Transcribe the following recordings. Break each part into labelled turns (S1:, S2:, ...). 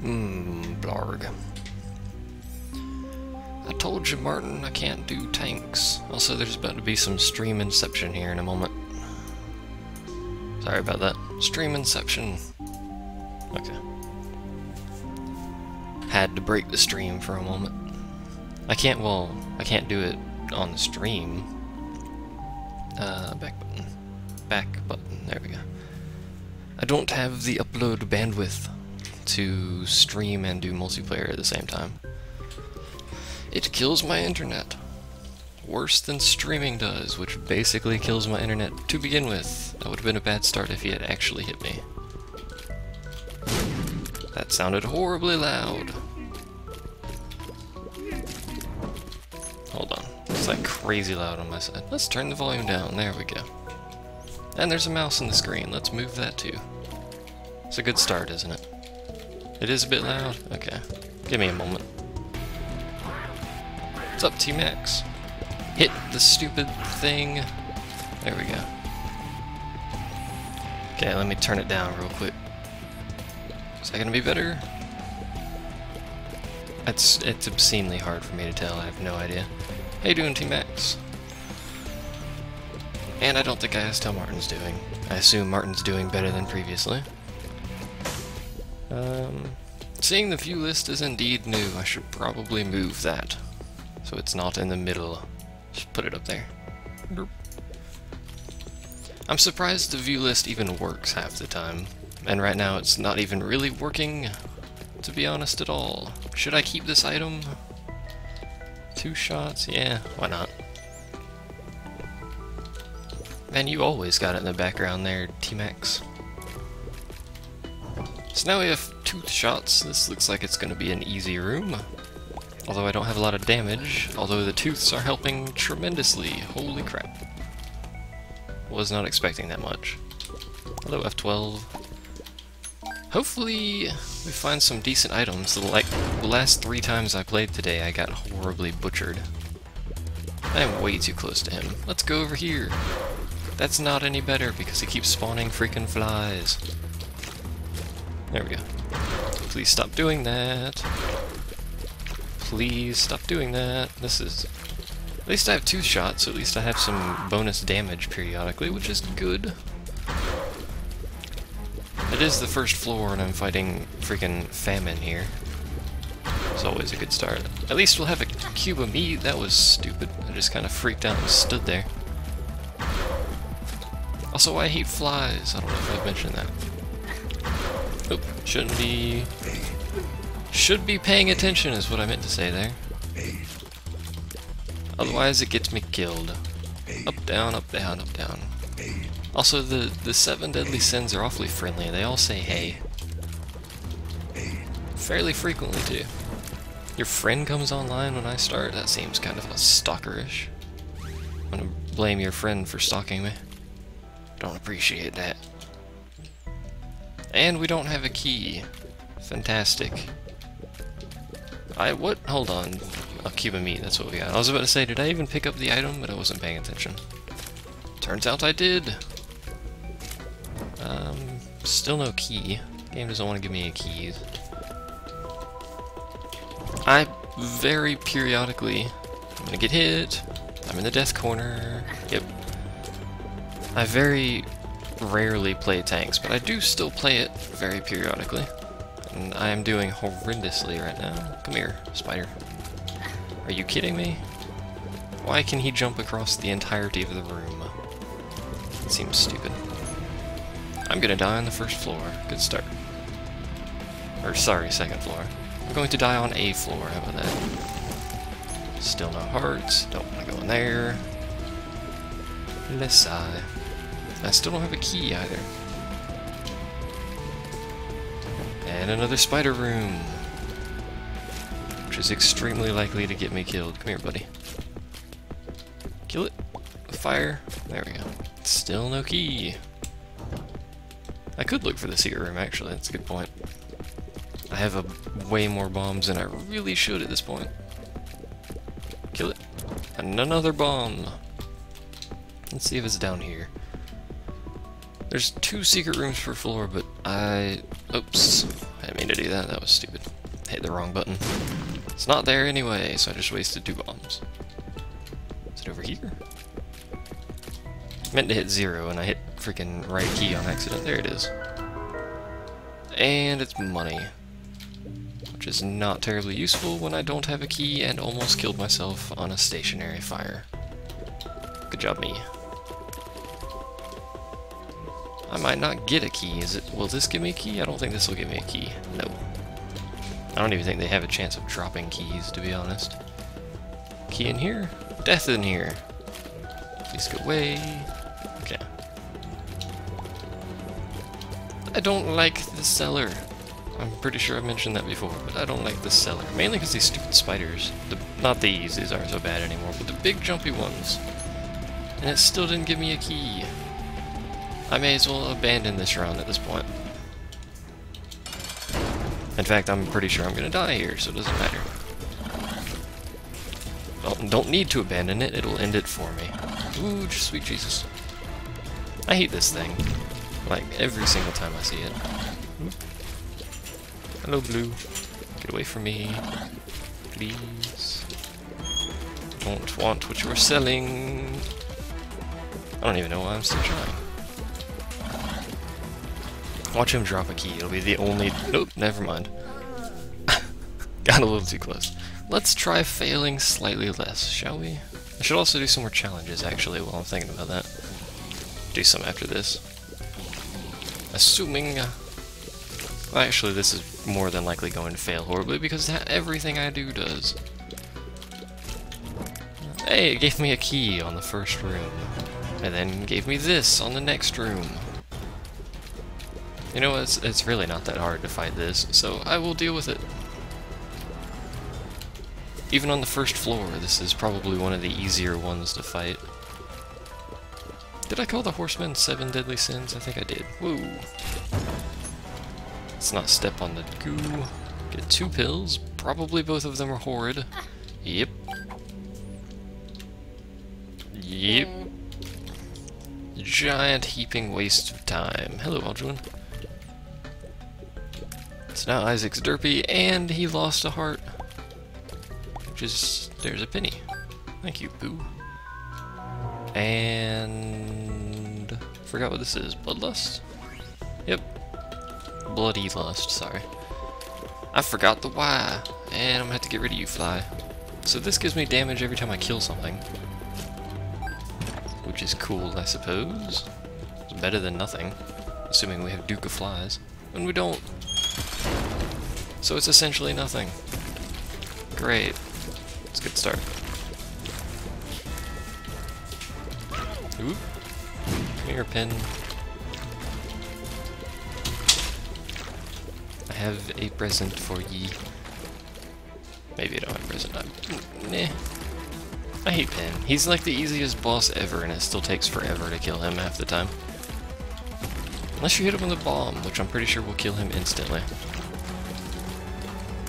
S1: Blarg. I told you, Martin, I can't do tanks. Also, there's about to be some stream inception here in a moment. Sorry about that. Stream inception. Okay. Had to break the stream for a moment. I can't do it on the stream. Back button. Back button. There we go. I don't have the upload bandwidth to stream and do multiplayer at the same time. It kills my internet. Worse than streaming does, which basically kills my internet to begin with. That would have been a bad start if he had actually hit me. That sounded horribly loud. Hold on. It's like crazy loud on my side. Let's turn the volume down. There we go. And there's a mouse on the screen. Let's move that too. It's a good start, isn't it? It is a bit loud? Okay. Give me a moment. What's up, T-Max? Hit the stupid thing. There we go. Okay, let me turn it down real quick. Is that gonna be better? It's obscenely hard for me to tell. I have no idea. How you doing, T-Max? And I don't think I asked how Martin's doing. I assume Martin's doing better than previously. Seeing the view list is indeed new. I should probably move that so it's not in the middle. Just put it up there. I'm surprised the view list even works half the time. And right now it's not even really working, to be honest at all. Should I keep this item? 2 shots? Yeah, why not? Man, you always got it in the background there, T-Max. So now we have tooth shots. This looks like it's going to be an easy room. Although I don't have a lot of damage, although the tooths are helping tremendously. Holy crap. Was not expecting that much. Hello, F12. Hopefully we find some decent items. Like the last 3 times I played today, I got horribly butchered. I'm way too close to him. Let's go over here. That's not any better because he keeps spawning freaking flies. There we go. Please stop doing that. Please stop doing that. This is... At least I have 2 shots, so at least I have some bonus damage periodically, which is good. It is the first floor and I'm fighting freaking famine here. It's always a good start. At least we'll have a cube of meat. That was stupid. I just kind of freaked out and stood there. Also, I hate flies. I don't know if I've mentioned that. Oop, shouldn't be... Should be paying attention is what I meant to say there. Otherwise it gets me killed. Up, down, up, down, up, down. Also, the 7 deadly sins are awfully friendly. They all say hey. Fairly frequently, too. Your friend comes online when I start? That seems kind of stalkerish. I'm gonna blame your friend for stalking me. Don't appreciate that. And we don't have a key. Fantastic. What? Hold on. A cube of meat, that's what we got. I was about to say, did I even pick up the item? But I wasn't paying attention. Turns out I did. Still no key. Game doesn't want to give me a key. I very periodically... I'm gonna get hit. I'm in the death corner. Yep. I very rarely play tanks, but I do still play it very periodically. And I am doing horrendously right now. Come here, spider. Are you kidding me? Why can he jump across the entirety of the room? It seems stupid. I'm gonna die on the first floor. Good start. Or, sorry, second floor. I'm going to die on a floor. How about that? Still no hearts. Don't want to go in there. Let's sigh. I still don't have a key either. And another spider room. Which is extremely likely to get me killed. Come here, buddy. Kill it. With fire. There we go. Still no key. I could look for the secret room, actually. That's a good point. I have way more bombs than I really should at this point. Kill it. And another bomb. Let's see if it's down here. There's 2 secret rooms per floor, but oops. I didn't mean to do that, that was stupid. Hit the wrong button. It's not there anyway, so I just wasted 2 bombs. Is it over here? Meant to hit 0 and I hit freaking right key on accident. There it is. And it's money. Which is not terribly useful when I don't have a key and almost killed myself on a stationary fire. Good job, me. I might not get a key. Will this give me a key? I don't think this will give me a key. No. I don't even think they have a chance of dropping keys, to be honest. Key in here? Death in here. Please go away. Okay. I don't like the cellar. I'm pretty sure I mentioned that before, but I don't like the cellar. Mainly because these stupid spiders. Not these aren't so bad anymore, but the big jumpy ones. And it still didn't give me a key. I may as well abandon this run at this point. In fact, I'm pretty sure I'm gonna die here, so it doesn't matter. Well, don't need to abandon it, it'll end it for me. Ooh, sweet Jesus. I hate this thing. Like, every single time I see it. Oop. Hello, Blue. Get away from me. Please. Don't want what you're selling. I don't even know why I'm still trying. Watch him drop a key. It'll be the only... Nope, never mind. Got a little too close. Let's try failing slightly less, shall we? I should also do some more challenges, actually, while I'm thinking about that. Do some after this. Assuming... well, actually, this is more than likely going to fail horribly, because everything I do does. Hey, it gave me a key on the first room. And then gave me this on the next room. You know, it's really not that hard to fight this, so I will deal with it. Even on the first floor, this is probably one of the easier ones to fight. Did I call the horsemen 7 deadly sins? I think I did. Woo! Let's not step on the goo. Get 2 pills. Probably both of them are horrid. Yep. Yep. Giant heaping waste of time. Hello, Alduin. So now Isaac's derpy, and he lost a heart. Which is... there's a penny. Thank you, Boo. And... forgot what this is. Bloodlust? Yep. Bloody lust, sorry. I forgot the Y, and I'm gonna have to get rid of you, Fly. So this gives me damage every time I kill something. Which is cool, I suppose. It's better than nothing. Assuming we have Duke of Flies. And we don't. So it's essentially nothing. Great. It's a good start. Oop. Come here, Pin. I have a present for ye. Maybe I don't have a present. Nah. I hate Pin. He's like the easiest boss ever, and it still takes forever to kill him half the time. Unless you hit him with a bomb, which I'm pretty sure will kill him instantly.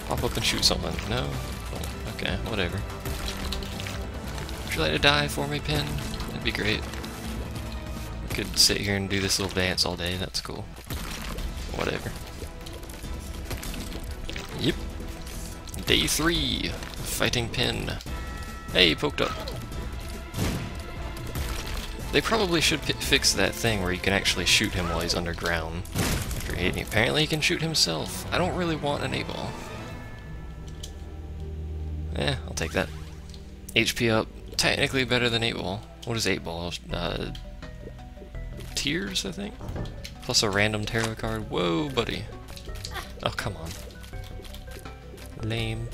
S1: Pop up and shoot someone. No? Oh, okay, whatever. Would you like to die for me, Pin? That'd be great. We could sit here and do this little dance all day. That's cool. Whatever. Yep. Day 3. Fighting Pin. Hey, poked up. They probably should fix that thing where you can actually shoot him while he's underground. After hitting, apparently he can shoot himself. I don't really want an 8-ball. Eh, I'll take that. HP up, technically better than 8-ball. What is 8-ball? Tears, I think? Plus a random tarot card. Whoa, buddy. Oh, come on. Lame.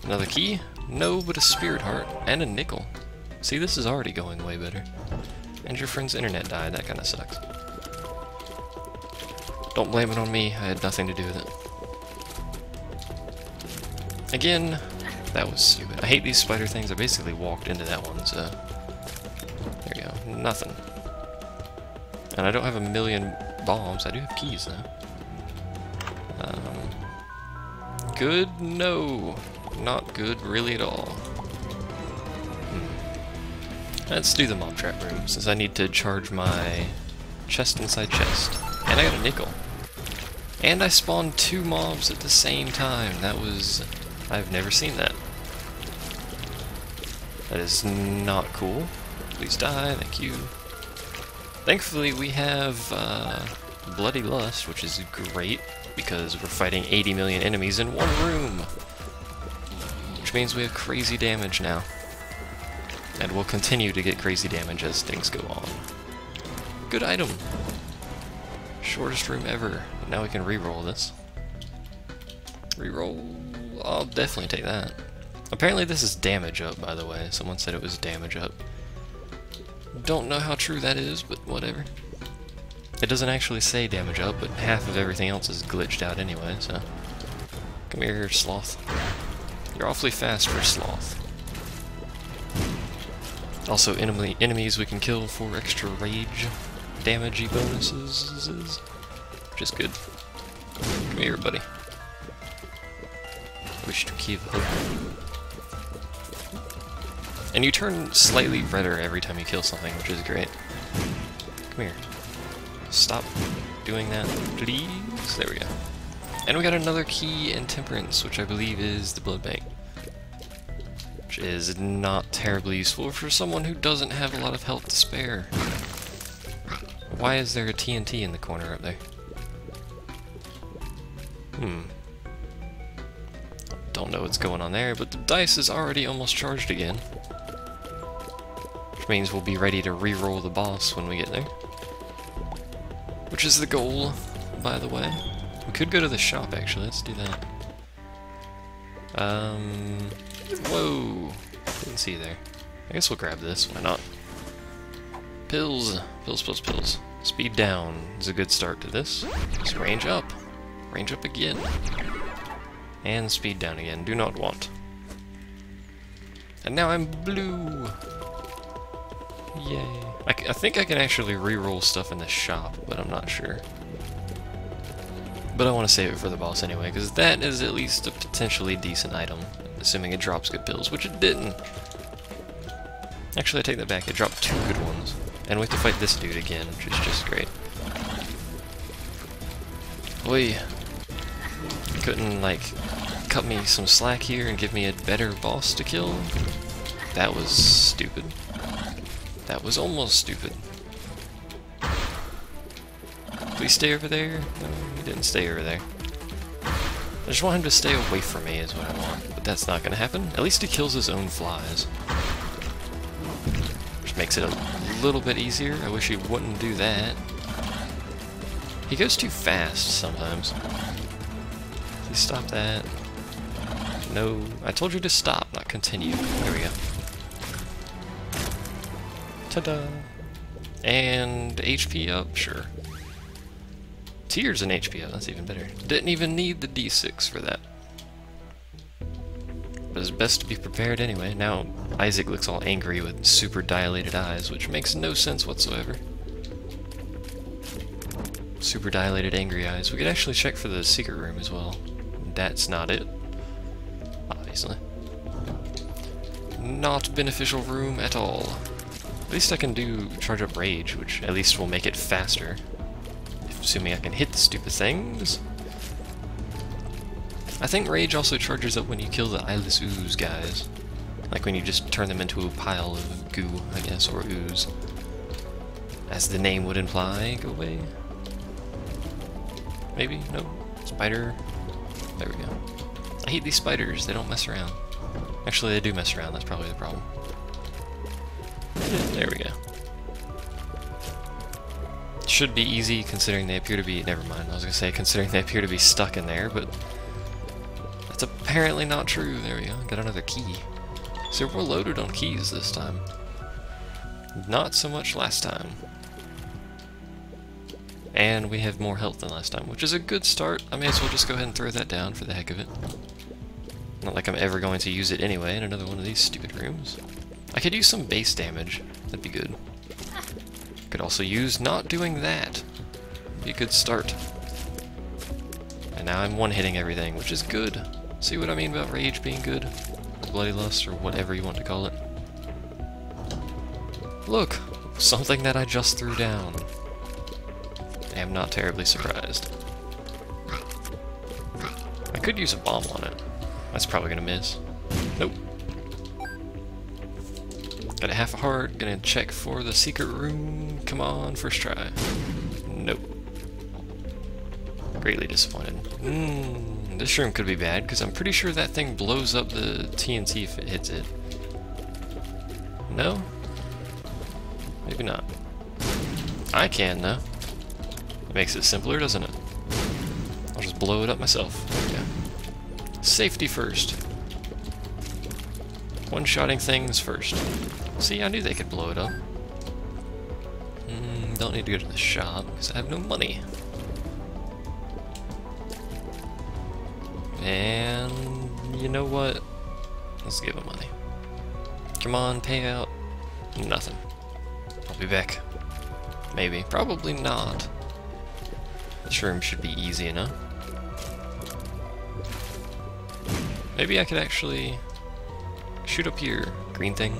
S1: Another key? No, but a spirit heart. And a nickel. See, this is already going way better. And your friend's internet died. That kind of sucks. Don't blame it on me. I had nothing to do with it. Again, that was stupid. I hate these spider things. I basically walked into that one, so... there you go. Nothing. And I don't have a million bombs. I do have keys, though. Good? No. Not good really at all. Let's do the mob trap room, since I need to charge my chest inside chest. And I got a nickel. And I spawned 2 mobs at the same time. That was... I've never seen that. That is not cool. Please die, thank you. Thankfully we have Bloody Lust, which is great, because we're fighting 80 million enemies in one room. Which means we have crazy damage now. And we'll continue to get crazy damage as things go on. Good item! Shortest room ever. Now we can re-roll this. Re-roll... I'll definitely take that. Apparently this is damage up, by the way. Someone said it was damage up. Don't know how true that is, but whatever. It doesn't actually say damage up, but half of everything else is glitched out anyway, so... Come here, Sloth. You're awfully fast for Sloth. Also, enemies we can kill for extra rage damage-y bonuses, which is good. Come here, buddy. Wish to keep hope. And you turn slightly redder every time you kill something, which is great. Come here. Stop doing that, please. There we go. And we got another key in Temperance, which I believe is the Blood Bank. Which is not terribly useful for someone who doesn't have a lot of health to spare. Why is there a TNT in the corner up there? Don't know what's going on there, but the dice is already almost charged again. Which means we'll be ready to re-roll the boss when we get there. Which is the goal, by the way. We could go to the shop, actually. Let's do that. Whoa! Didn't see you there. I guess we'll grab this. Why not? Pills. Pills plus pills. Speed down is a good start to this. Just range up. Range up again. And speed down again. Do not want. And now I'm blue! Yay. I think I can actually re-roll stuff in the shop, but I'm not sure. But I want to save it for the boss anyway, because that is at least a potentially decent item, assuming it drops good pills, which it didn't. Actually, I take that back. It dropped 2 good ones. And we have to fight this dude again, which is just great. Oi. Couldn't, like, cut me some slack here and give me a better boss to kill? That was stupid. That was almost stupid. Please stay over there? No, he didn't stay over there. I just want him to stay away from me is what I want, but that's not gonna happen. At least he kills his own flies. Which makes it a little bit easier. I wish he wouldn't do that. He goes too fast sometimes. Please stop that. No, I told you to stop, not continue. There we go. Ta-da! And HP up? Sure. Tears and HP up, that's even better. Didn't even need the D6 for that. But it's best to be prepared anyway. Now Isaac looks all angry with super dilated eyes, which makes no sense whatsoever. Super dilated angry eyes. We could actually check for the secret room as well. That's not it. Obviously. Not beneficial room at all. At least I can do charge up rage, which at least will make it faster. Assuming I can hit the stupid things. I think rage also charges up when you kill the eyeless ooze guys. Like when you just turn them into a pile of goo, I guess, or ooze. As the name would imply. Go away. Maybe? No? Spider? There we go. I hate these spiders, they don't mess around. Actually, they do mess around, that's probably the problem. There we go. Should be easy considering they appear to be... Never mind, I was going to say considering they appear to be stuck in there, but... That's apparently not true. There we go, got another key. So we're loaded on keys this time. Not so much last time. And we have more health than last time, which is a good start. I may as well just go ahead and throw that down for the heck of it. Not like I'm ever going to use it anyway in another one of these stupid rooms. I could use some base damage. That'd be good. Could also use not doing that. Be a good start. And now I'm one-hitting everything, which is good. See what I mean about rage being good? Or bloody lust, or whatever you want to call it. Look! Something that I just threw down. I am not terribly surprised. could use a bomb on it. That's probably gonna miss. Nope. Got a half a heart, gonna check for the secret room. Come on, first try. Nope. Greatly disappointed. This room could be bad, because I'm pretty sure that thing blows up the TNT if it hits it. No? Maybe not. I can, though. It makes it simpler, doesn't it? I'll just blow it up myself. Yeah. Safety first. One-shotting things first. See, I knew they could blow it up. Don't need to go to the shop, because I have no money. And you know what? Let's give him money. Come on, pay out. Nothing. I'll be back. Maybe. Probably not. This room should be easy enough. Maybe I could actually shoot up here. Green thing.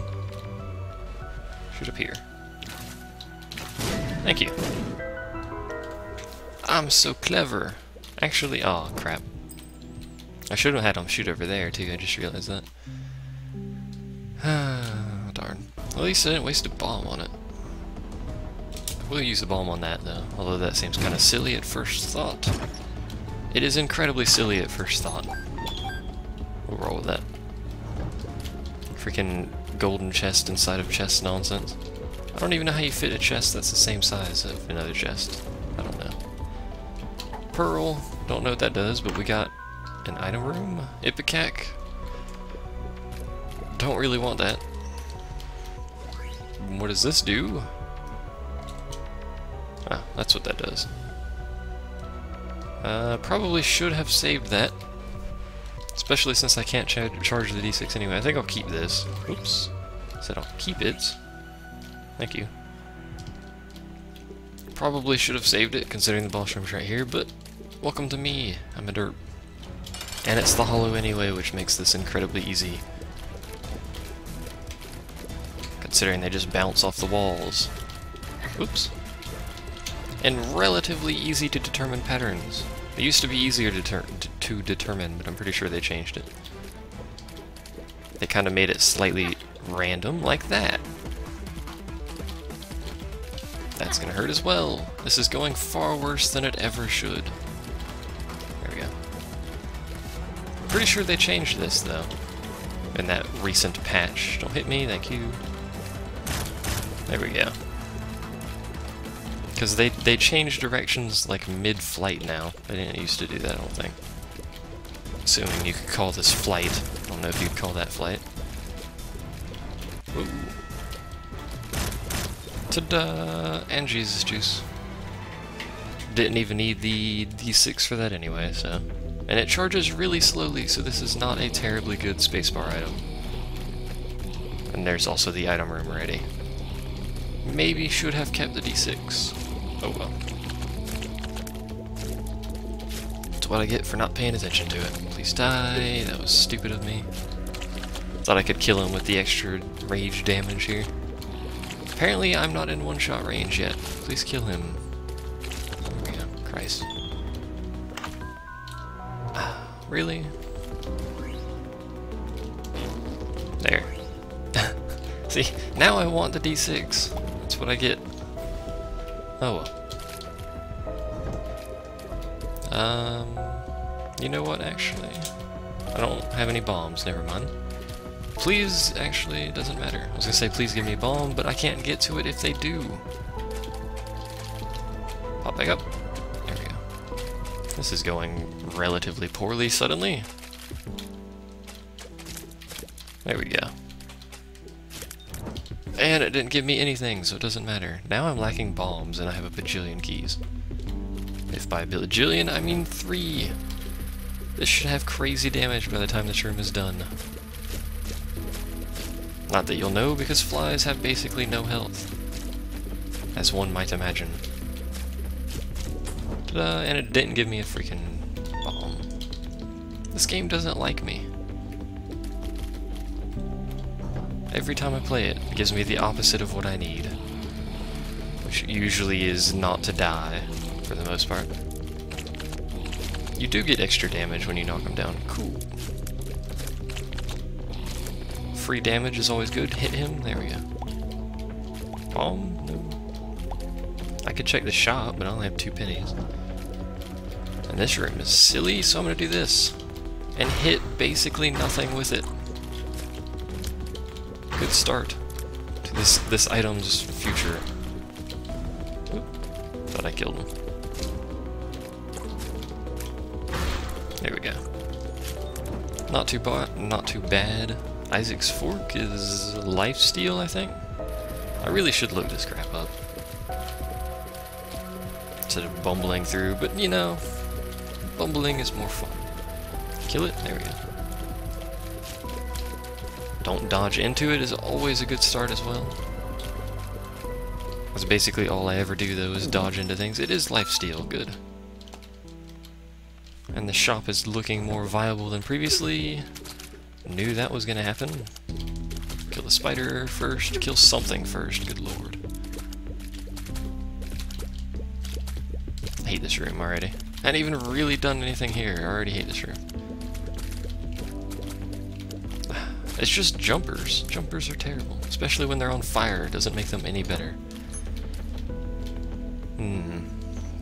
S1: Shoot up here. Thank you. I'm so clever. Actually, oh crap. I should have had him shoot over there too, I just realized that. Darn. At least I didn't waste a bomb on it. We'll use a bomb on that though, although that seems kind of silly at first thought. It is incredibly silly at first thought. We'll roll with that. Freaking golden chest inside of chest nonsense. I don't even know how you fit a chest that's the same size of another chest. I don't know. Pearl, don't know what that does, but we got an item room. Ipecac. Don't really want that. What does this do? Ah, that's what that does. Probably should have saved that. Especially since I can't charge the D6 anyway. I think I'll keep this. Oops. Said I'll keep it. Thank you. Probably should have saved it, considering the boss room's right here, but welcome to me. I'm a derp. And it's the hollow anyway, which makes this incredibly easy. Considering they just bounce off the walls. Oops. And relatively easy to determine patterns. They used to be easier to determine, but I'm pretty sure they changed it. They kind of made it slightly random, like that. That's gonna hurt as well. This is going far worse than it ever should. There we go. Pretty sure they changed this, though. In that recent patch. Don't hit me, thank you. There we go. Because they changed directions like mid-flight now. They didn't used to do that, I don't think. Assuming you could call this flight. I don't know if you'd call that flight. Ooh. Ta-da! And Jesus juice. Didn't even need the D6 for that anyway, so. And it charges really slowly, so this is not a terribly good spacebar item. And there's also the item room ready. Maybe should have kept the D6. Oh well. That's what I get for not paying attention to it. Please die. That was stupid of me. Thought I could kill him with the extra rage damage here. Apparently I'm not in one-shot range yet. Please kill him. There we go. Christ. Really? There. See, now I want the D6. That's what I get. Oh well. You know what, actually? I don't have any bombs, never mind. Please, actually, it doesn't matter. I was gonna say please give me a bomb, but I can't get to it if they do. Pop back up. There we go. This is going relatively poorly suddenly. There we go. And it didn't give me anything, so it doesn't matter. Now I'm lacking bombs, and I have a bajillion keys. If by bajillion, I mean 3. This should have crazy damage by the time this room is done. Not that you'll know, because flies have basically no health. As one might imagine. Ta-da! And it didn't give me a freaking bomb. This game doesn't like me. Every time I play it, it gives me the opposite of what I need. Which usually is not to die, for the most part. You do get extra damage when you knock them down. Cool. Free damage is always good. Hit him. There we go. Bomb? No. I could check the shop, but I only have 2 pennies. And this room is silly, so I'm gonna do this. And hit basically nothing with it. Good start to this item's future. Oop. Thought I killed him. There we go. Not too bad. Isaac's Fork is lifesteal, I think. I really should load this crap up instead of bumbling through, but you know, bumbling is more fun. Kill it. There we go. Don't dodge into it is always a good start as well. That's basically all I ever do though, is dodge into things. It is lifesteal, good. And the shop is looking more viable than previously. Knew that was gonna happen. Kill the spider first, kill something first, good lord. I hate this room already. I hadn't even really done anything here, I already hate this room. It's just jumpers. Jumpers are terrible, especially when they're on fire. It doesn't make them any better.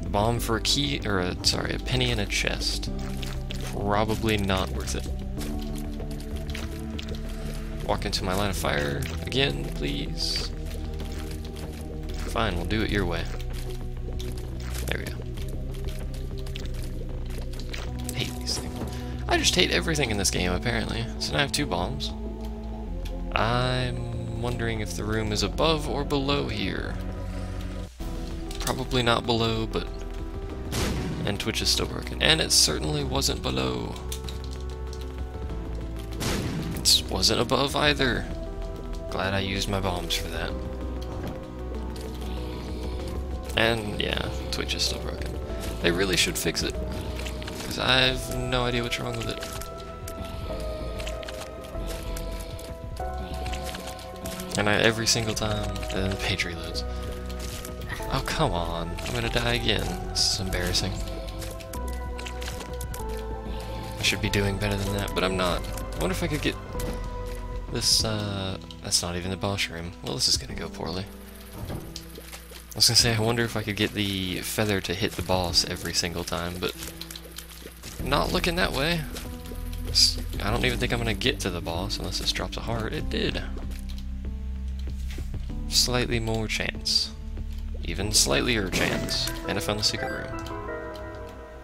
S1: Bomb for a key, or a penny in a chest. Probably not worth it. Walk into my line of fire again, please. Fine, we'll do it your way. There we go. Hate these things. I just hate everything in this game, apparently. So now I have 2 bombs. I'm wondering if the room is above or below here. Probably not below, but... And Twitch is still broken. And it certainly wasn't below. It wasn't above either. Glad I used my bombs for that. And yeah, Twitch is still broken. They really should fix it, because I have no idea what's wrong with it. And every single time, the page reloads. Oh, come on. I'm gonna die again. This is embarrassing. I should be doing better than that, but I'm not. I wonder if I could get this, that's not even the boss room. Well, this is gonna go poorly. I was gonna say, I wonder if I could get the feather to hit the boss every single time, but not looking that way. I don't even think I'm gonna get to the boss unless this drops a heart. It did. Slightly more chance. Even slightlier chance. And I found the secret room.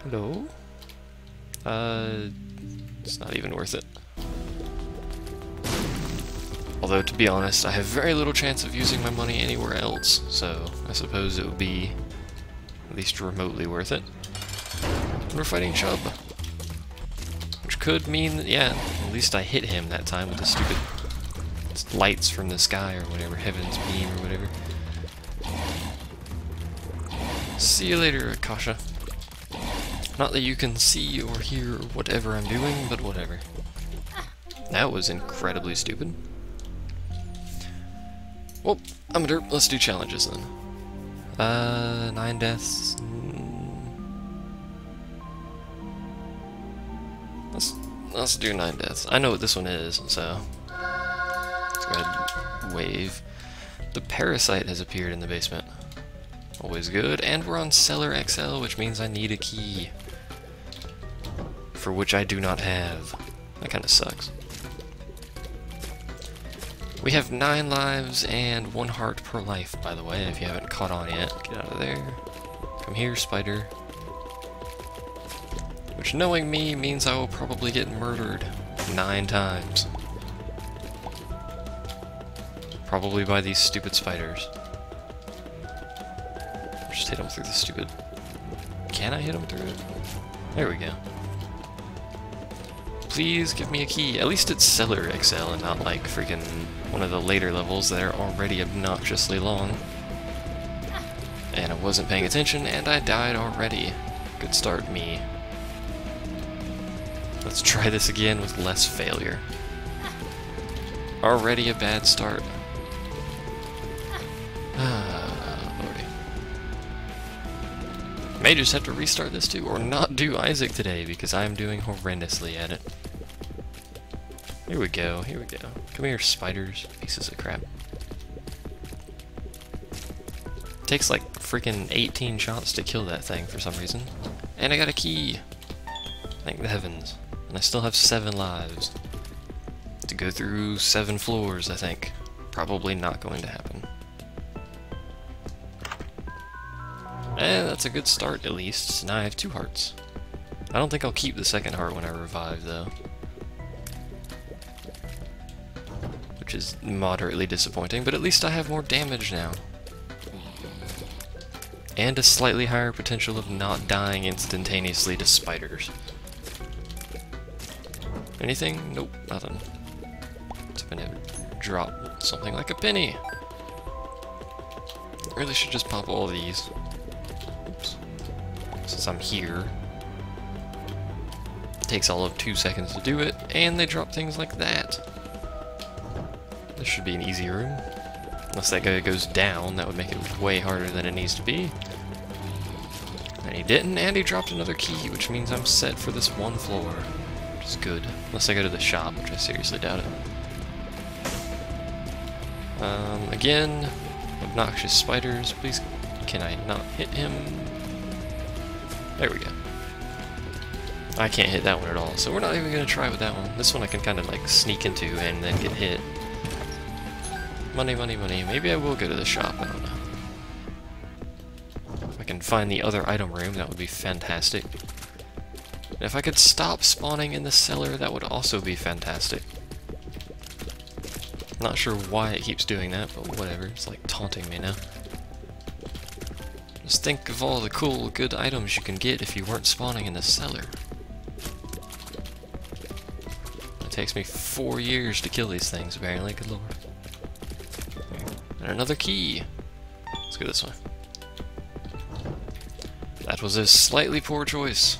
S1: Hello? It's not even worth it. Although, to be honest, I have very little chance of using my money anywhere else, so I suppose it would be at least remotely worth it. And we're fighting Chubb. Which could mean that, yeah, at least I hit him that time with the stupid lights from the sky or whatever, heaven's beam or whatever. See you later, Akasha. Not that you can see or hear whatever I'm doing, but whatever. That was incredibly stupid. Well, I'm a derp. Let's do challenges then. 9 deaths. Let's do 9 deaths. I know what this one is, so let's go ahead and wave. The parasite has appeared in the basement. Always good, and we're on Cellar XL, which means I need a key, for which I do not have. That kind of sucks. We have 9 lives and 1 heart per life, by the way, if you haven't caught on yet. Get out of there. Come here, spider. Which, knowing me, means I will probably get murdered 9 times. Probably by these stupid spiders. Just hit them through the stupid... Can I hit them through it? There we go. Please give me a key. At least it's Cellar XL and not like freaking one of the later levels that are already obnoxiously long. And I wasn't paying attention and I died already. Good start, me. Let's try this again with less failure. Already a bad start. may just have to restart this too, or not do Isaac today, because I am doing horrendously at it. Here we go, here we go. Come here, spiders, pieces of crap. Takes like freaking 18 shots to kill that thing for some reason. And I got a key! Thank the heavens. And I still have 7 lives. To go through 7 floors, I think. Probably not going to happen. And that's a good start, at least. So now I have 2 hearts. I don't think I'll keep the second heart when I revive, though. Which is moderately disappointing, but at least I have more damage now. And a slightly higher potential of not dying instantaneously to spiders. Anything? Nope, nothing. It's been able to drop something like a penny. Really should just pop all these. Oops. Since I'm here. It takes all of 2 seconds to do it, and they drop things like that. This should be an easy room. Unless that guy goes down, that would make it way harder than it needs to be. And he didn't, and he dropped another key, which means I'm set for this 1 floor. Which is good. Unless I go to the shop, which I seriously doubt it. Again, obnoxious spiders. Please, can I not hit him? There we go. I can't hit that one at all, so we're not even going to try with that one. This one I can kind of like sneak into and then get hit. Money, money, money. Maybe I will go to the shop, I don't know. If I can find the other item room, that would be fantastic. And if I could stop spawning in the cellar, that would also be fantastic. Not sure why it keeps doing that, but whatever. It's like taunting me now. Just think of all the cool, good items you can get if you weren't spawning in the cellar. It takes me 4 years to kill these things, apparently. Good lord. And another key. Let's go this way. That was a slightly poor choice.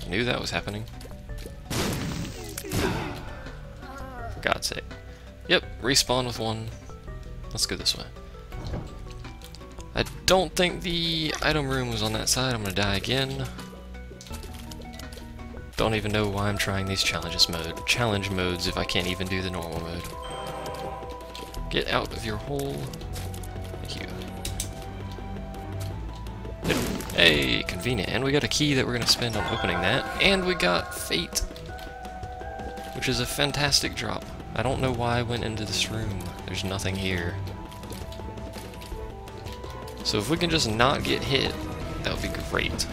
S1: I knew that was happening. For God's sake. Yep, respawn with 1. Let's go this way. I don't think the item room was on that side. I'm gonna die again. Don't even know why I'm trying these challenge modes if I can't even do the normal mode. Get out of your hole. Thank you. Hey, convenient. And we got a key that we're gonna spend on opening that. And we got Fate, which is a fantastic drop. I don't know why I went into this room. There's nothing here. So if we can just not get hit, that would be great.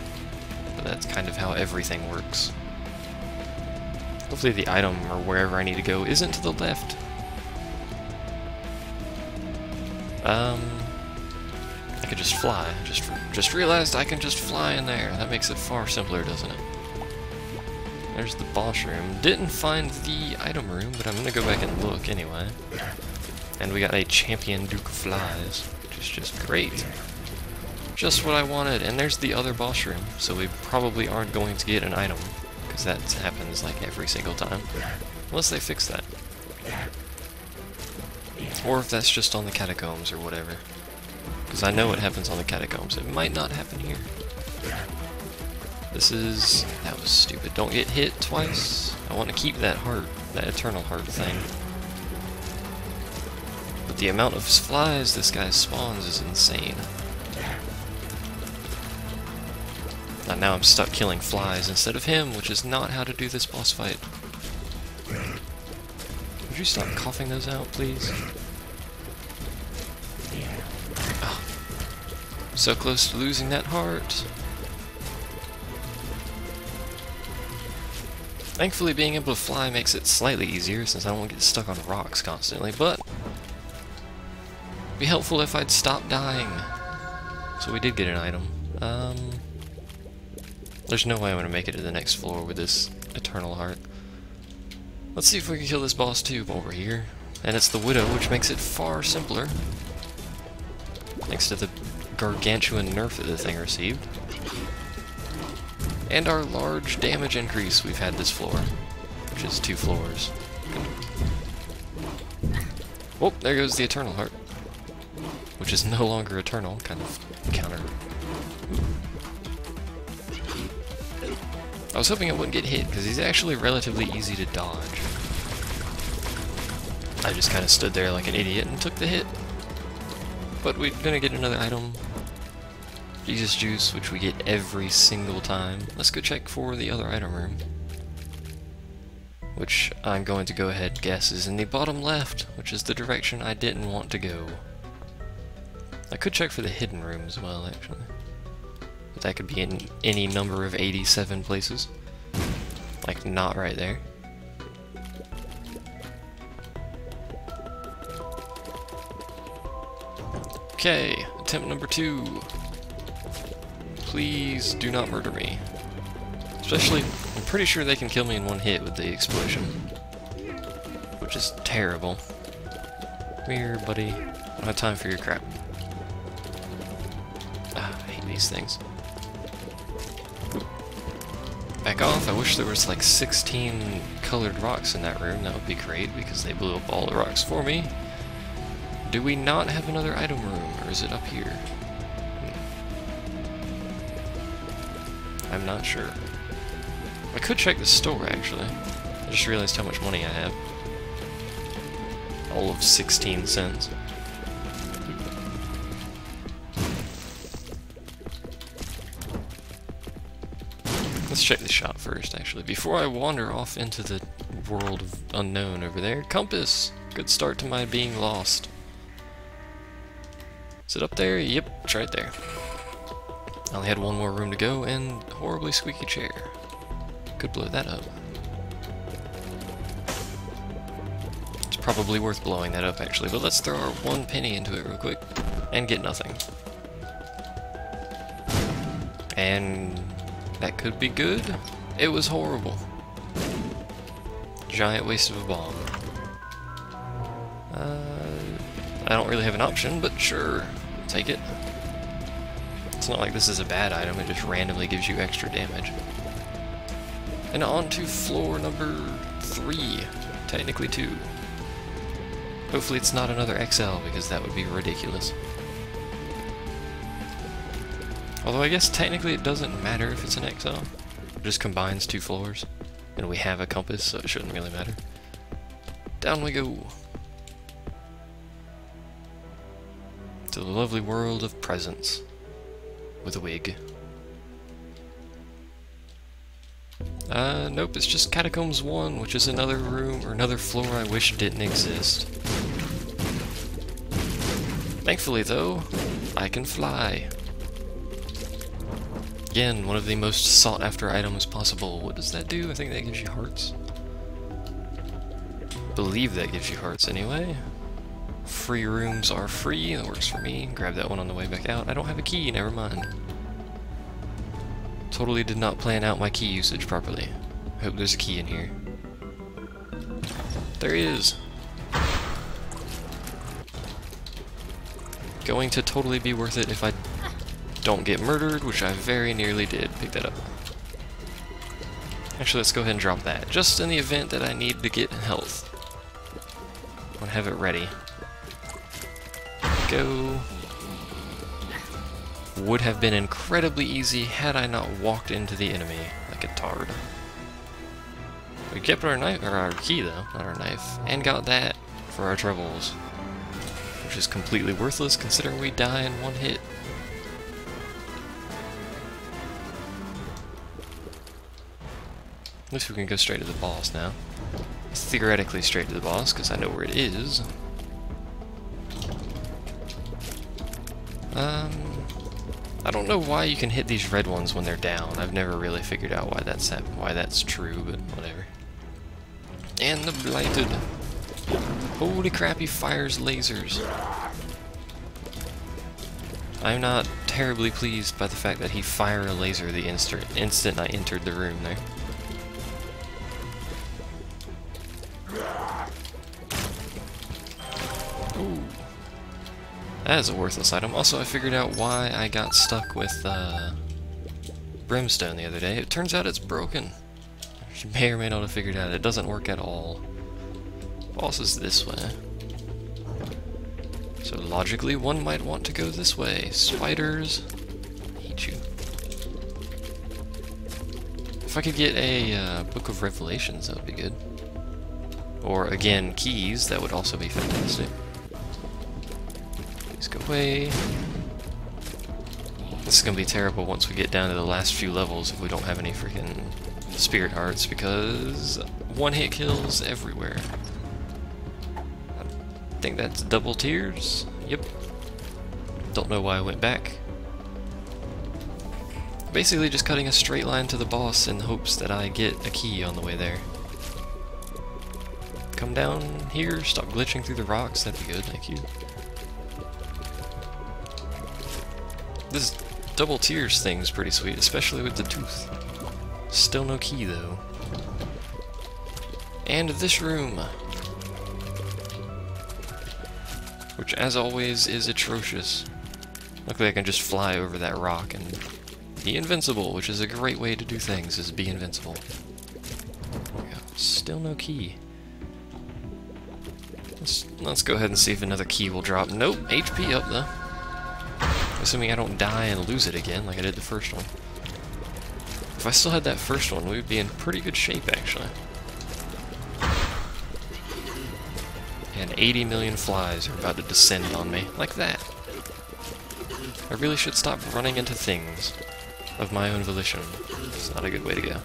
S1: But that's kind of how everything works. Hopefully the item, or wherever I need to go, isn't to the left. I could just fly. Just realized I can just fly in there. That makes it far simpler, doesn't it? There's the boss room. Didn't find the item room, but I'm gonna go back and look anyway. And we got a champion Duke of Flies, which is just great. Just what I wanted. And there's the other boss room, so we probably aren't going to get an item, because that happens like every single time. Unless they fix that. Or if that's just on the catacombs or whatever. Because I know it happens on the catacombs. It might not happen here. This is... that was stupid. Don't get hit twice. I want to keep that heart, that eternal heart thing. But the amount of flies this guy spawns is insane. And now I'm stuck killing flies instead of him, which is not how to do this boss fight. Would you stop coughing those out, please? Oh. So close to losing that heart. Thankfully, being able to fly makes it slightly easier, since I don't get stuck on rocks constantly, but it'd be helpful if I'd stop dying. So we did get an item. There's no way I'm going to make it to the next floor with this eternal heart. Let's see if we can kill this boss too while we're here. And it's the Widow, which makes it far simpler. Thanks to the gargantuan nerf that the thing received. And our large damage increase we've had this floor, which is 2 floors. Oh, there goes the eternal heart, which is no longer eternal, kind of I was hoping I wouldn't get hit, because he's actually relatively easy to dodge. I just kind of stood there like an idiot and took the hit. But we're gonna get another item. Jesus Juice, which we get every single time. Let's go check for the other item room. Which I'm going to go ahead and guess is in the bottom left, which is the direction I didn't want to go. I could check for the hidden room as well, actually. But that could be in any number of 87 places. Like, not right there. Okay, attempt number 2. Please do not murder me. Especially, I'm pretty sure they can kill me in one hit with the explosion. Which is terrible. Come here, buddy. I don't have time for your crap. Ah, I hate these things. Back off. I wish there was like 16 colored rocks in that room. That would be great, because they blew up all the rocks for me. Do we not have another item room, or is it up here? I'm not sure. I could check the store, actually. I just realized how much money I have. All of 16 cents. Let's check the shop first, actually, before I wander off into the world of unknown over there. Compass! Good start to my being lost. Is it up there? Yep, it's right there. I only had one more room to go, and horribly squeaky chair. Could blow that up. It's probably worth blowing that up, actually, but let's throw our 1 penny into it real quick, and get nothing. And that could be good. It was horrible. Giant waste of a bomb. I don't really have an option, but sure, take it. It's not like this is a bad item, it just randomly gives you extra damage. And on to floor number 3. Technically 2. Hopefully it's not another XL, because that would be ridiculous. Although I guess technically it doesn't matter if it's an XL. It just combines 2 floors. And we have a compass, so it shouldn't really matter. Down we go. To the lovely world of presents. With a wig. Nope, it's just Catacombs 1, which is another room, or another floor I wish didn't exist. Thankfully, though, I can fly. Again, one of the most sought-after items possible. What does that do? I think that gives you hearts. Believe that gives you hearts, anyway. Free rooms are free, that works for me. Grab that one on the way back out. I don't have a key, never mind. Totally did not plan out my key usage properly. I hope there's a key in here. There is! Going to totally be worth it if I don't get murdered, which I very nearly did. Pick that up. Actually, let's go ahead and drop that, just in the event that I need to get health. I want to have it ready. Go. Would have been incredibly easy had I not walked into the enemy like a tard. We kept our knife, or our key though, not our knife, and got that for our troubles, which is completely worthless considering we die in 1 hit. At least we can go straight to the boss now. Theoretically straight to the boss, because I know where it is. I don't know why you can hit these red ones when they're down. I've never really figured out why that's true, but whatever. And the Blighted. Holy crap, he fires lasers. I'm not terribly pleased by the fact that he fired a laser the instant I entered the room there. Ooh. That is a worthless item. Also, I figured out why I got stuck with Brimstone the other day. It turns out it's broken. You may or may not have figured out. It doesn't work at all. Boss is this way. So logically, one might want to go this way. Spiders. I hate you. If I could get a Book of Revelations, that would be good. Or, again, keys, that would also be fantastic. Please go away. This is going to be terrible once we get down to the last few levels if we don't have any freaking spirit hearts, because one-hit kills everywhere. I think that's double tears. Yep. Don't know why I went back. Basically just cutting a straight line to the boss in hopes that I get a key on the way there. Come down here, stop glitching through the rocks, that'd be good, thank you. This double tears thing's pretty sweet, especially with the tooth. Still no key though. And this room, which as always is atrocious. Luckily I can just fly over that rock and be invincible, which is a great way to do things, is be invincible. There we go. Still no key. Let's go ahead and see if another key will drop. Nope, HP up though. Assuming I don't die and lose it again like I did the first one. If I still had that first one, we would be in pretty good shape actually. And 80 million flies are about to descend on me, like that. I really should stop running into things of my own volition. It's not a good way to go.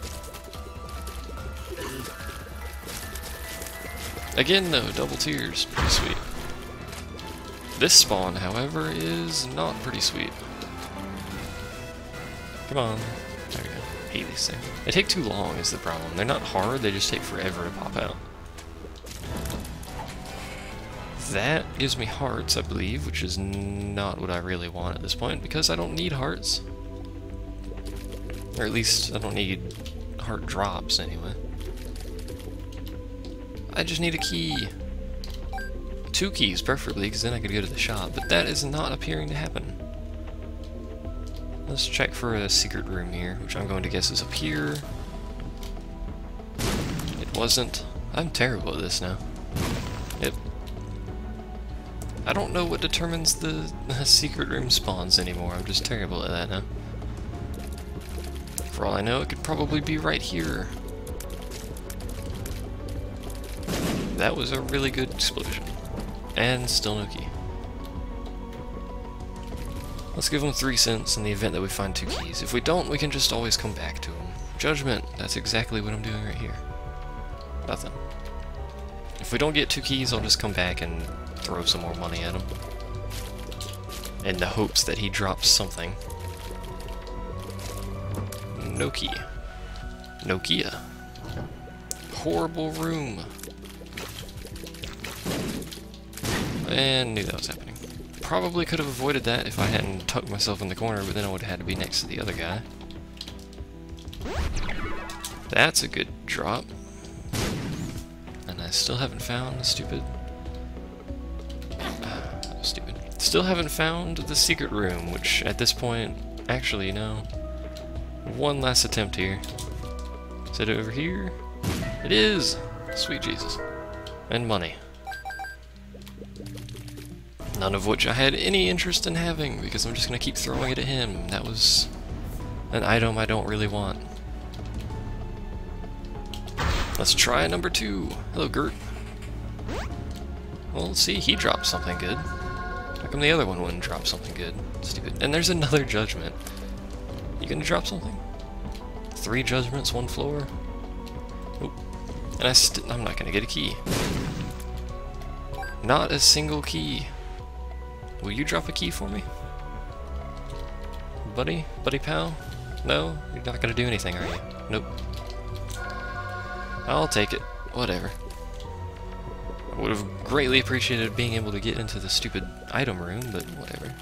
S1: Again though, double tears, pretty sweet. This spawn, however, is not pretty sweet. Come on. There we go. I hate these things. They take too long is the problem. They're not hard, they just take forever to pop out. That gives me hearts, I believe, which is not what I really want at this point, because I don't need hearts. Or at least, I don't need heart drops, anyway. I just need a key. 2 keys, preferably, because then I could go to the shop, but that is not appearing to happen. Let's check for a secret room here, which I'm going to guess is up here. It wasn't. I'm terrible at this now. Yep. I don't know what determines the secret room spawns anymore. I'm just terrible at that now. For all I know, it could probably be right here. That was a really good explosion. And still no key. Let's give them 3 cents in the event that we find 2 keys. If we don't, we can just always come back to them. Judgment, that's exactly what I'm doing right here. Nothing. If we don't get 2 keys, I'll just come back and throw some more money at him. In the hopes that he drops something. No key. Nokia. Horrible room. And knew that was happening. Probably could have avoided that if I hadn't tucked myself in the corner, but then I would have had to be next to the other guy. That's a good drop. And I still haven't found the stupid... that was stupid. Still haven't found the secret room, which at this point... Actually, no. One last attempt here. Is it over here? It is! Sweet Jesus. And money. None of which I had any interest in having, because I'm just going to keep throwing it at him. That was an item I don't really want. Let's try number 2. Hello, Gert. Well, let's see, he dropped something good. How come the other one wouldn't drop something good? Stupid. And there's another judgment. You gonna drop something? 3 judgments, 1 floor? Oop. And I'm not gonna get a key. Not a single key. Will you drop a key for me? Buddy? Buddy pal? No? You're not gonna do anything, are you? Nope. I'll take it. Whatever. I would have greatly appreciated being able to get into the stupid item room, but whatever.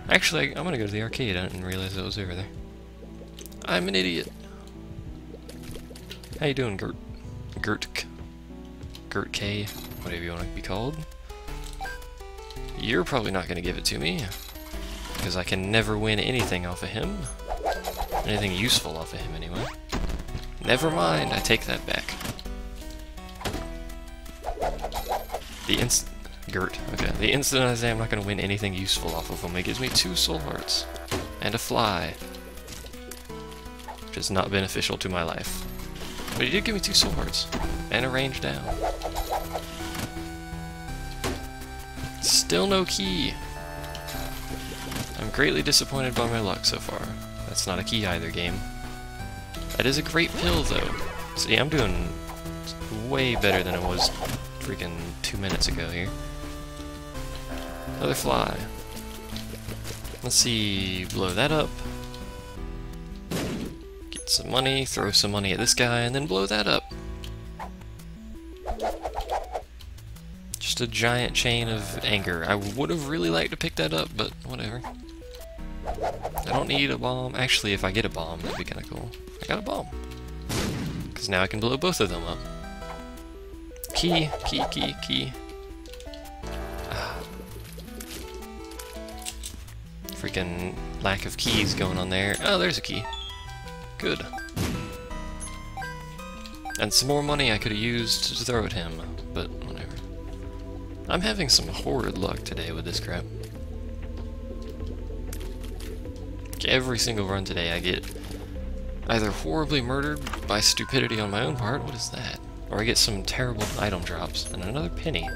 S1: Actually, I'm gonna go to the arcade. I didn't realize it was over there. I'm an idiot. How you doing, Gert? Gert K, whatever you want to be called. You're probably not gonna give it to me, because I can never win anything off of him. Anything useful off of him, anyway. Never mind, I take that back. Gert, okay. The instant I say I'm not gonna win anything useful off of him, it gives me 2 soul hearts. And a fly. which is not beneficial to my life. But he did give me 2 soul hearts, and a range down. Still no key. I'm greatly disappointed by my luck so far. That's not a key either, game. That is a great pill, though. See, I'm doing way better than I was freaking 2 minutes ago here. Another fly. Let's see, blow that up. Get some money, throw some money at this guy, and then blow that up. Just a giant chain of anger. I would have really liked to pick that up, but whatever. I don't need a bomb. Actually, if I get a bomb, that'd be kind of cool. I got a bomb. Because now I can blow both of them up. Key, key, key, key. Freaking lack of keys going on there. Oh, there's a key. Good. And some more money I could have used to throw at him, but whatever. I'm having some horrid luck today with this crap. Every single run today I get either horribly murdered by stupidity on my own part, what is that? Or I get some terrible item drops, and another penny.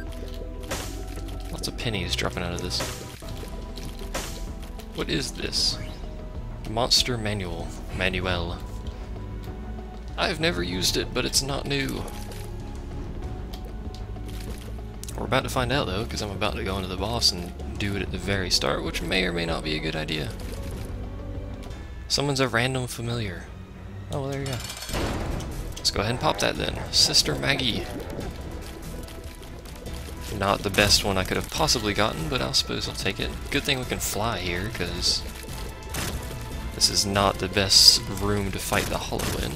S1: Lots of pennies dropping out of this. What is this? Monster Manual. Manuel. I've never used it, but it's not new. We're about to find out though, because I'm about to go into the boss and do it at the very start, which may or may not be a good idea. Someone's a random familiar. Oh, well, there you go. Let's go ahead and pop that then. Sister Maggie. Not the best one I could have possibly gotten, but I suppose I'll take it. Good thing we can fly here, because this is not the best room to fight the Hollow in.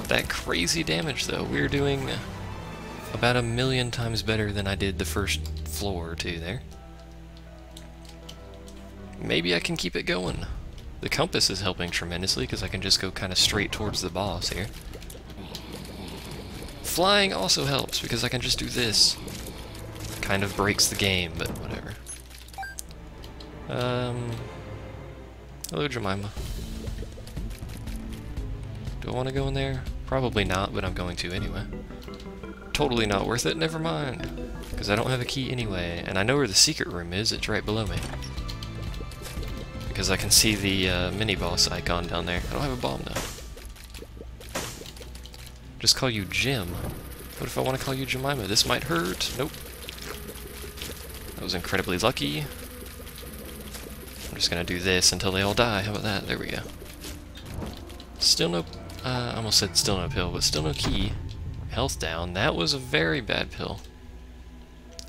S1: That crazy damage, though. We're doing about 1,000,000 times better than I did the first floor or two there. Maybe I can keep it going. The compass is helping tremendously because I can just go kind of straight towards the boss here. Flying also helps because I can just do this. Kind of breaks the game, but whatever. Hello, Jemima. Do I want to go in there? Probably not, but I'm going to anyway. Totally not worth it, never mind. Because I don't have a key anyway, and I know where the secret room is, it's right below me. Because I can see the mini-boss icon down there. I don't have a bomb though. Just call you Jim. What if I want to call you Jemima? This might hurt. Nope. That was incredibly lucky. I'm just gonna do this until they all die. How about that? There we go. Still no... I almost said still no pill, but still no key. Health down. That was a very bad pill.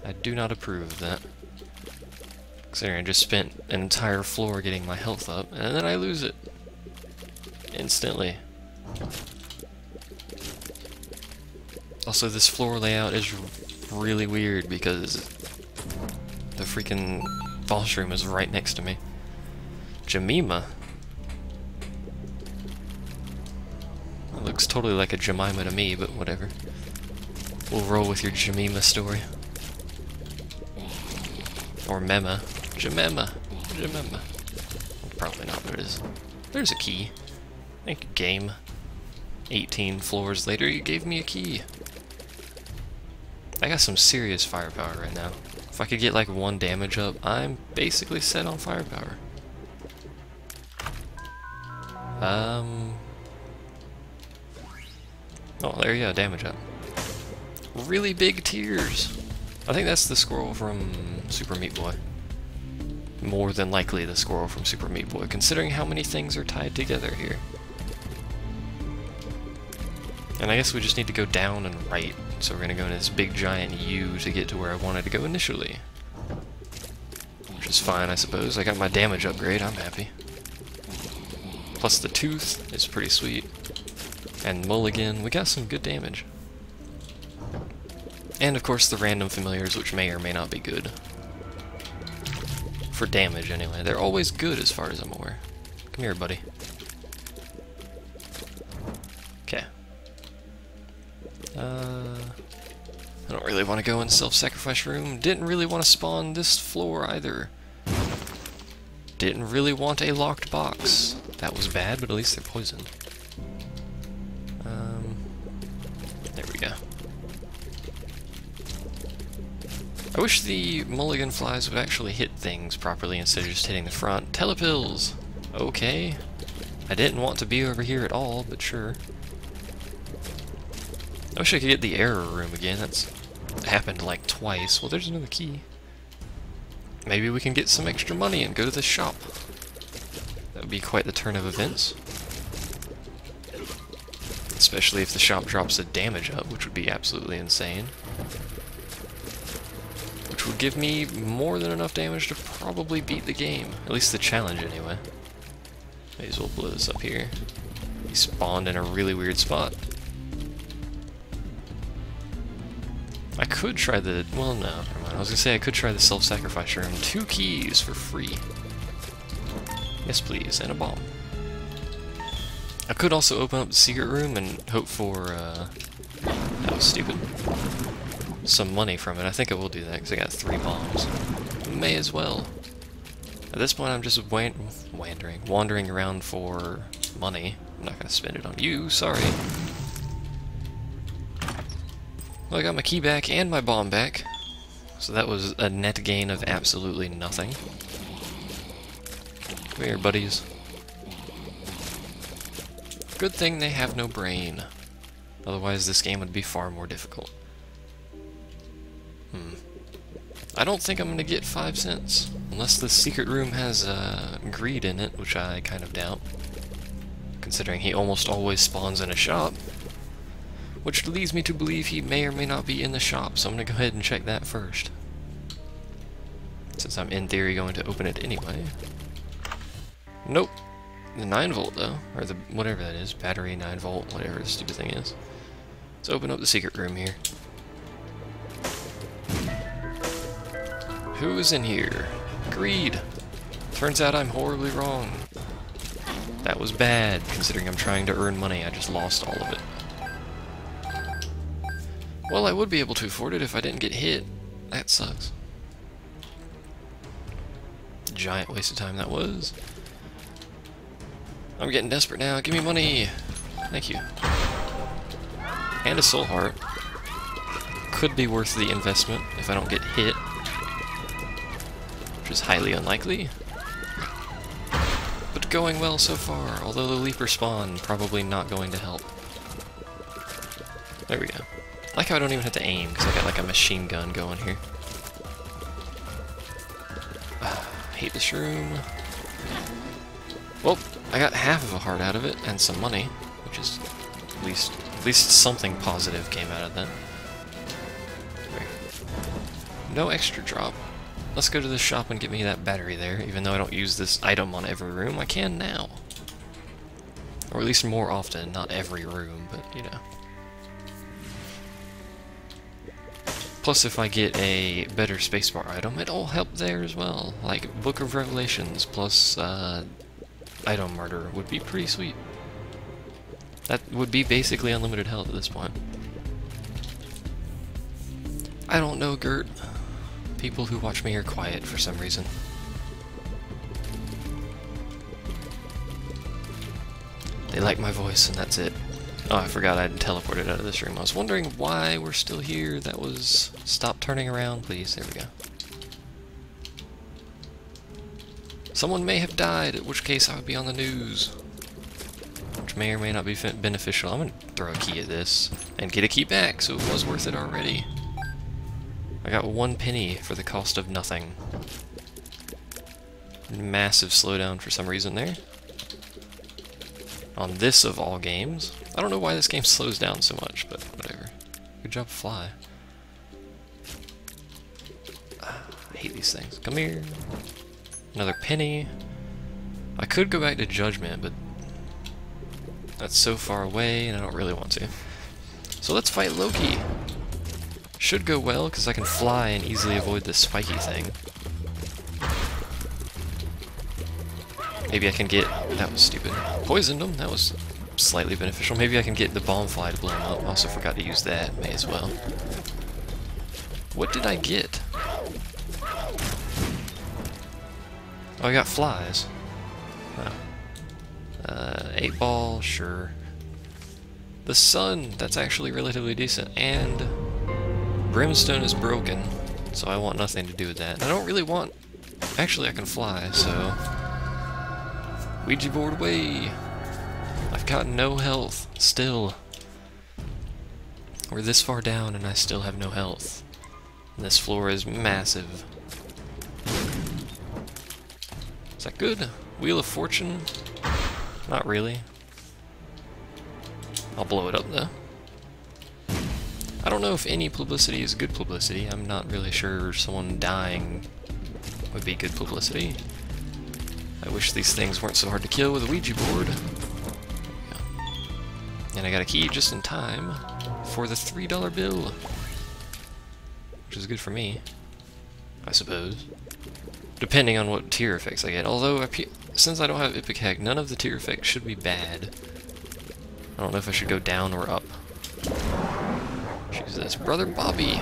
S1: I do not approve of that. Considering I just spent an entire floor getting my health up, and then I lose it. Instantly. Also, this floor layout is really weird because the freaking boss room is right next to me. Jemima? It looks totally like a Jemima to me, but whatever. We'll roll with your Jemima story. Or Mema. Jemima. Jemima. Probably not what it is. There's a key. Thank you, game. 18 floors later, you gave me a key. I got some serious firepower right now. If I could get like 1 damage up, I'm basically set on firepower. Oh, there you go, damage up. Really big tears. I think that's the squirrel from Super Meat Boy. More than likely the squirrel from Super Meat Boy, considering how many things are tied together here. And I guess we just need to go down and right. So we're gonna go in this big giant U to get to where I wanted to go initially. Which is fine, I suppose. I got my damage upgrade, I'm happy. Plus the tooth is pretty sweet. And mulligan, we got some good damage. And of course the random familiars, which may or may not be good. For damage anyway. They're always good as far as I'm aware. Come here, buddy. Okay. I don't really want to go in self-sacrifice room. Didn't really want to spawn this floor either. Didn't really want a locked box. That was bad, but at least they're poisoned. There we go. I wish the mulligan flies would actually hit things properly instead of just hitting the front. Telepills! Okay. I didn't want to be over here at all, but sure. I wish I could get the error room again. That's happened like twice. Well, there's another key. Maybe we can get some extra money and go to the shop. That would be quite the turn of events. Especially if the shop drops the damage up, which would be absolutely insane. Which would give me more than enough damage to probably beat the game. At least the challenge, anyway. May as well blow this up here. He spawned in a really weird spot. I could try the... well, no, never mind. I was gonna say I could try the self-sacrifice room. 2 keys for free. Yes, please, and a bomb. I could also open up the secret room and hope for, that was stupid. Some money from it. I think I will do that because I got 3 bombs. May as well. At this point, I'm just wandering around for money. I'm not gonna spend it on you, sorry. Well, I got my key back and my bomb back, so that was a net gain of absolutely nothing. Come here, buddies. Good thing they have no brain. Otherwise, this game would be far more difficult. I don't think I'm gonna get 5 cents. Unless the secret room has greed in it, which I kind of doubt. Considering he almost always spawns in a shop. Which leads me to believe he may or may not be in the shop, so I'm gonna go ahead and check that first. Since I'm in theory going to open it anyway. Nope. The 9 volt though, or the whatever that is, battery 9 volt, whatever the stupid thing is. Let's open up the secret room here. Who is in here? Greed! Turns out I'm horribly wrong. That was bad, considering I'm trying to earn money. I just lost all of it. Well, I would be able to afford it if I didn't get hit. That sucks. Giant waste of time that was. I'm getting desperate now. Give me money! Thank you. And a soul heart. Could be worth the investment if I don't get hit. Which is highly unlikely. But going well so far, although the leaper spawn probably not going to help. There we go. I like how I don't even have to aim, because I got like a machine gun going here. Hate this room. Well, I got half of a heart out of it, and some money, which is at least something positive came out of that. There. No extra drop. Let's go to the shop and get me that battery there, even though I don't use this item on every room. I can now. Or at least more often, not every room, but you know. Plus, if I get a better spacebar item, it'll help there as well. Like Book of Revelations plus Item Murder would be pretty sweet. That would be basically unlimited health at this point. I don't know, Gert. People who watch me are quiet for some reason. They like my voice, and that's it. Oh, I forgot I'd teleported out of this room. I was wondering why we're still here. That was... Stop turning around, please. There we go. Someone may have died, in which case I would be on the news. Which may or may not be beneficial. I'm gonna throw a key at this and get a key back, so it was worth it already. I got 1 penny for the cost of nothing. Massive slowdown for some reason there. On this of all games. I don't know why this game slows down so much, but whatever. Good job, Fly. I hate these things. Come here. Another penny. I could go back to Judgment, but that's so far away, and I don't really want to. So let's fight Loki. Should go well, because I can fly and easily avoid this spiky thing. Maybe I can get... That was stupid. Poisoned him. That was slightly beneficial. Maybe I can get the bomb fly to blow him up. I also forgot to use that. May as well. What did I get? Oh, I got flies. Huh. 8 ball, sure. The sun, that's actually relatively decent. And brimstone is broken, so I want nothing to do with that. And I don't really want... Actually, I can fly, so... Ouija board away! I've got no health, still. We're this far down and I still have no health. And this floor is massive. Is that good? Wheel of Fortune? Not really. I'll blow it up though. I don't know if any publicity is good publicity. I'm not really sure someone dying would be good publicity. I wish these things weren't so hard to kill with a Ouija board. And I got a key just in time for the $3 bill. Which is good for me, I suppose. Depending on what tier effects I get. Although, since I don't have Epic Hack, none of the tier effects should be bad. I don't know if I should go down or up. Jesus, Brother Bobby.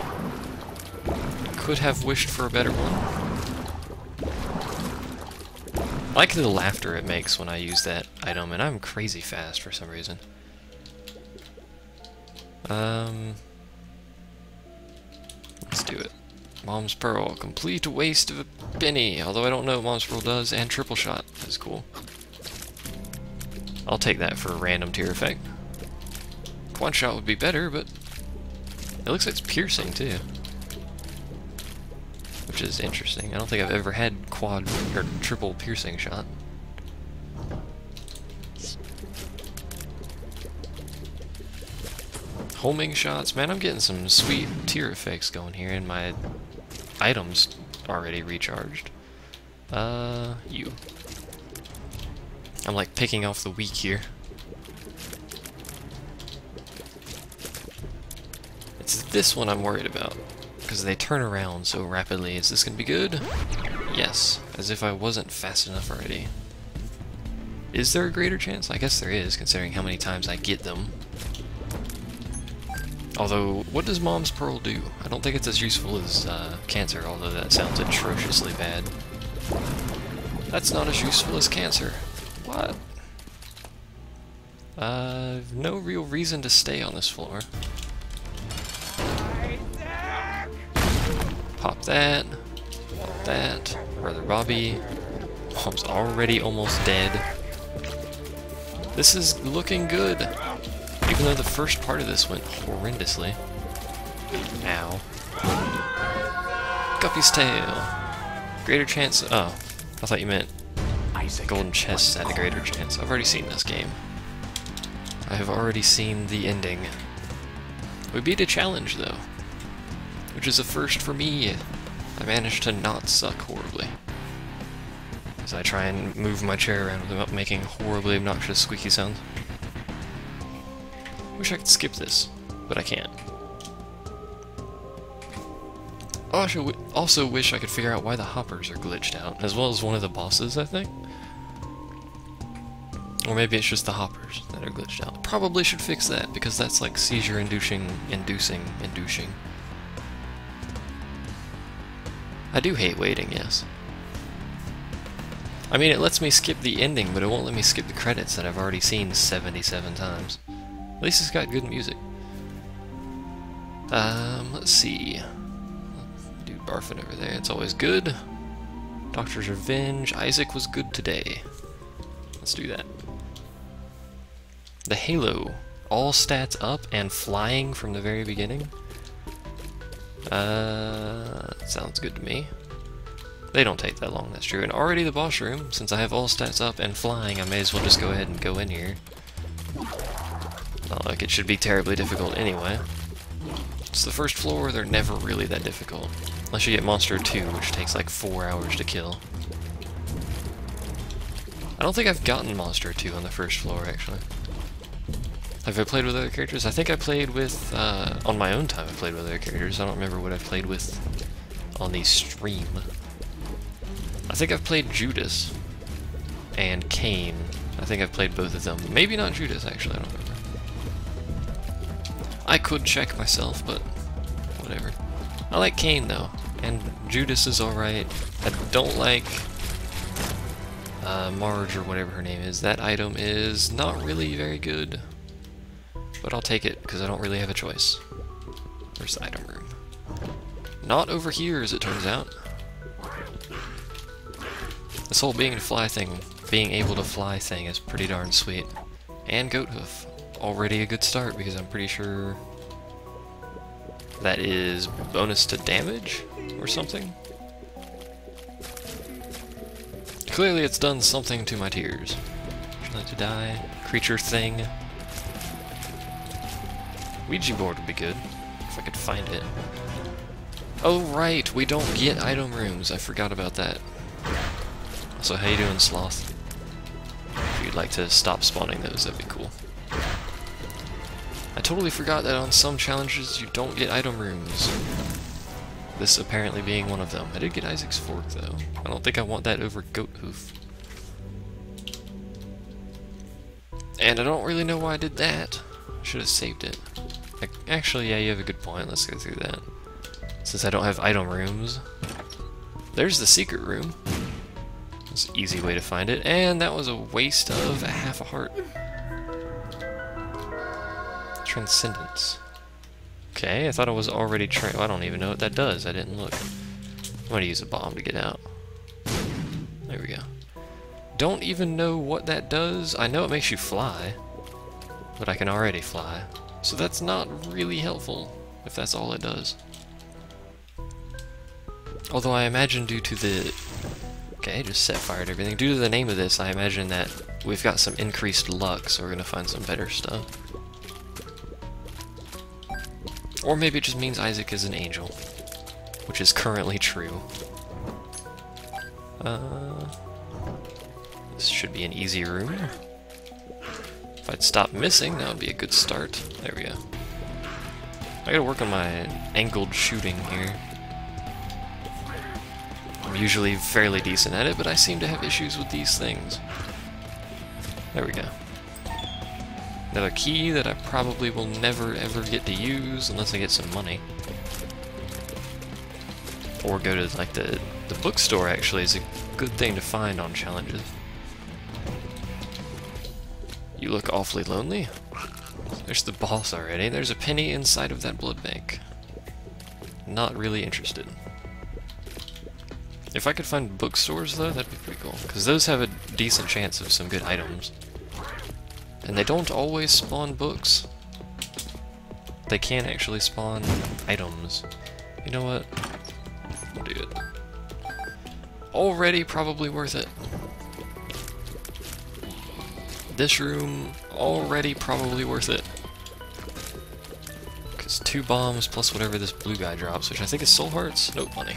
S1: Could have wished for a better one. I like the laughter it makes when I use that item, and I'm crazy fast for some reason. Let's do it. Mom's Pearl, complete waste of a penny, although I don't know what Mom's Pearl does, and triple shot. That's cool. I'll take that for a random tier effect. Quad shot would be better, but it looks like it's piercing too. Which is interesting. I don't think I've ever had quad or triple piercing shot. Homing shots. Man, I'm getting some sweet tier effects going here, and my items already recharged. You. I'm like picking off the weak here. It's this one I'm worried about, because they turn around so rapidly. Is this gonna be good? Yes, as if I wasn't fast enough already. Is there a greater chance? I guess there is, considering how many times I get them. Although, what does Mom's Pearl do? I don't think it's as useful as Cancer, although that sounds atrociously bad. That's not as useful as Cancer. What? No real reason to stay on this floor. Pop that. Pop that. Brother Bobby. Mom's already almost dead. This is looking good. Even though the first part of this went horrendously. Ow. Guppy's tail. Greater chance. Oh, I thought you meant golden chests had a greater chance. I've already seen this game. I have already seen the ending. We beat a challenge though, which is a first for me. I managed to not suck horribly. As I try and move my chair around without making horribly obnoxious squeaky sounds. Wish I could skip this, but I can't. I also wish I could figure out why the hoppers are glitched out, as well as one of the bosses, I think. Or maybe it's just the hoppers that are glitched out. Probably should fix that, because that's like seizure-inducing. I do hate waiting, yes. I mean, it lets me skip the ending, but it won't let me skip the credits that I've already seen 77 times. At least it's got good music. Let's see. Dude barfing over there, it's always good. Doctor's Revenge. Isaac was good today. Let's do that. The Halo. All stats up and flying from the very beginning. Sounds good to me. They don't take that long, that's true. And already the boss room, since I have all stats up and flying, I may as well just go ahead and go in here. Not like it should be terribly difficult anyway. It's the first floor, they're never really that difficult. Unless you get Monster 2, which takes like 4 hours to kill. I don't think I've gotten Monster 2 on the first floor, actually. Have I played with other characters? I think I played with, on my own time I played with other characters. I don't remember what I played with on the stream. I think I've played Judas and Cain. I think I've played both of them. Maybe not Judas, actually, I don't remember. I could check myself, but whatever. I like Cain, though, and Judas is alright. I don't like Marge or whatever her name is. That item is not really very good, but I'll take it because I don't really have a choice. Where's the item room? Not over here, as it turns out. This whole being able to fly thing is pretty darn sweet. And goat hoof, already a good start because I'm pretty sure that is bonus to damage or something. Clearly it's done something to my tears. Would you like to die? Creature thing. Ouija board would be good, if I could find it. Oh right, we don't get item rooms. I forgot about that. So how you doing, Sloth? If you'd like to stop spawning those, that'd be cool. I totally forgot that on some challenges you don't get item rooms. This apparently being one of them. I did get Isaac's Fork, though. I don't think I want that over Goat Hoof. And I don't really know why I did that. Should have saved it. Actually, yeah, you have a good point. Let's go through that. Since I don't have item rooms. There's the secret room. It's an easy way to find it. And that was a waste of half a heart. Transcendence. Okay, I thought I was already well, I don't even know what that does. I didn't look. I'm gonna use a bomb to get out. There we go. Don't even know what that does. I know it makes you fly, but I can already fly. So that's not really helpful, if that's all it does. Although I imagine due to the... Okay, just set fire to everything. Due to the name of this, I imagine that we've got some increased luck, so we're gonna find some better stuff. Or maybe it just means Isaac is an angel, which is currently true. This should be an easy room. If I'd stop missing, that would be a good start. There we go. I gotta work on my angled shooting here. I'm usually fairly decent at it, but I seem to have issues with these things. There we go. Another key that I probably will never ever get to use unless I get some money. Or go to like the bookstore actually is a good thing to find on challenges. You look awfully lonely. There's the boss already. There's a penny inside of that blood bank. Not really interested. If I could find bookstores though, that'd be pretty cool. Because those have a decent chance of some good items. And they don't always spawn books. They can actually spawn items. You know what? We'll do it. Already probably worth it. This room, already probably worth it. Because 2 bombs plus whatever this blue guy drops, which I think is soul hearts? Nope, money.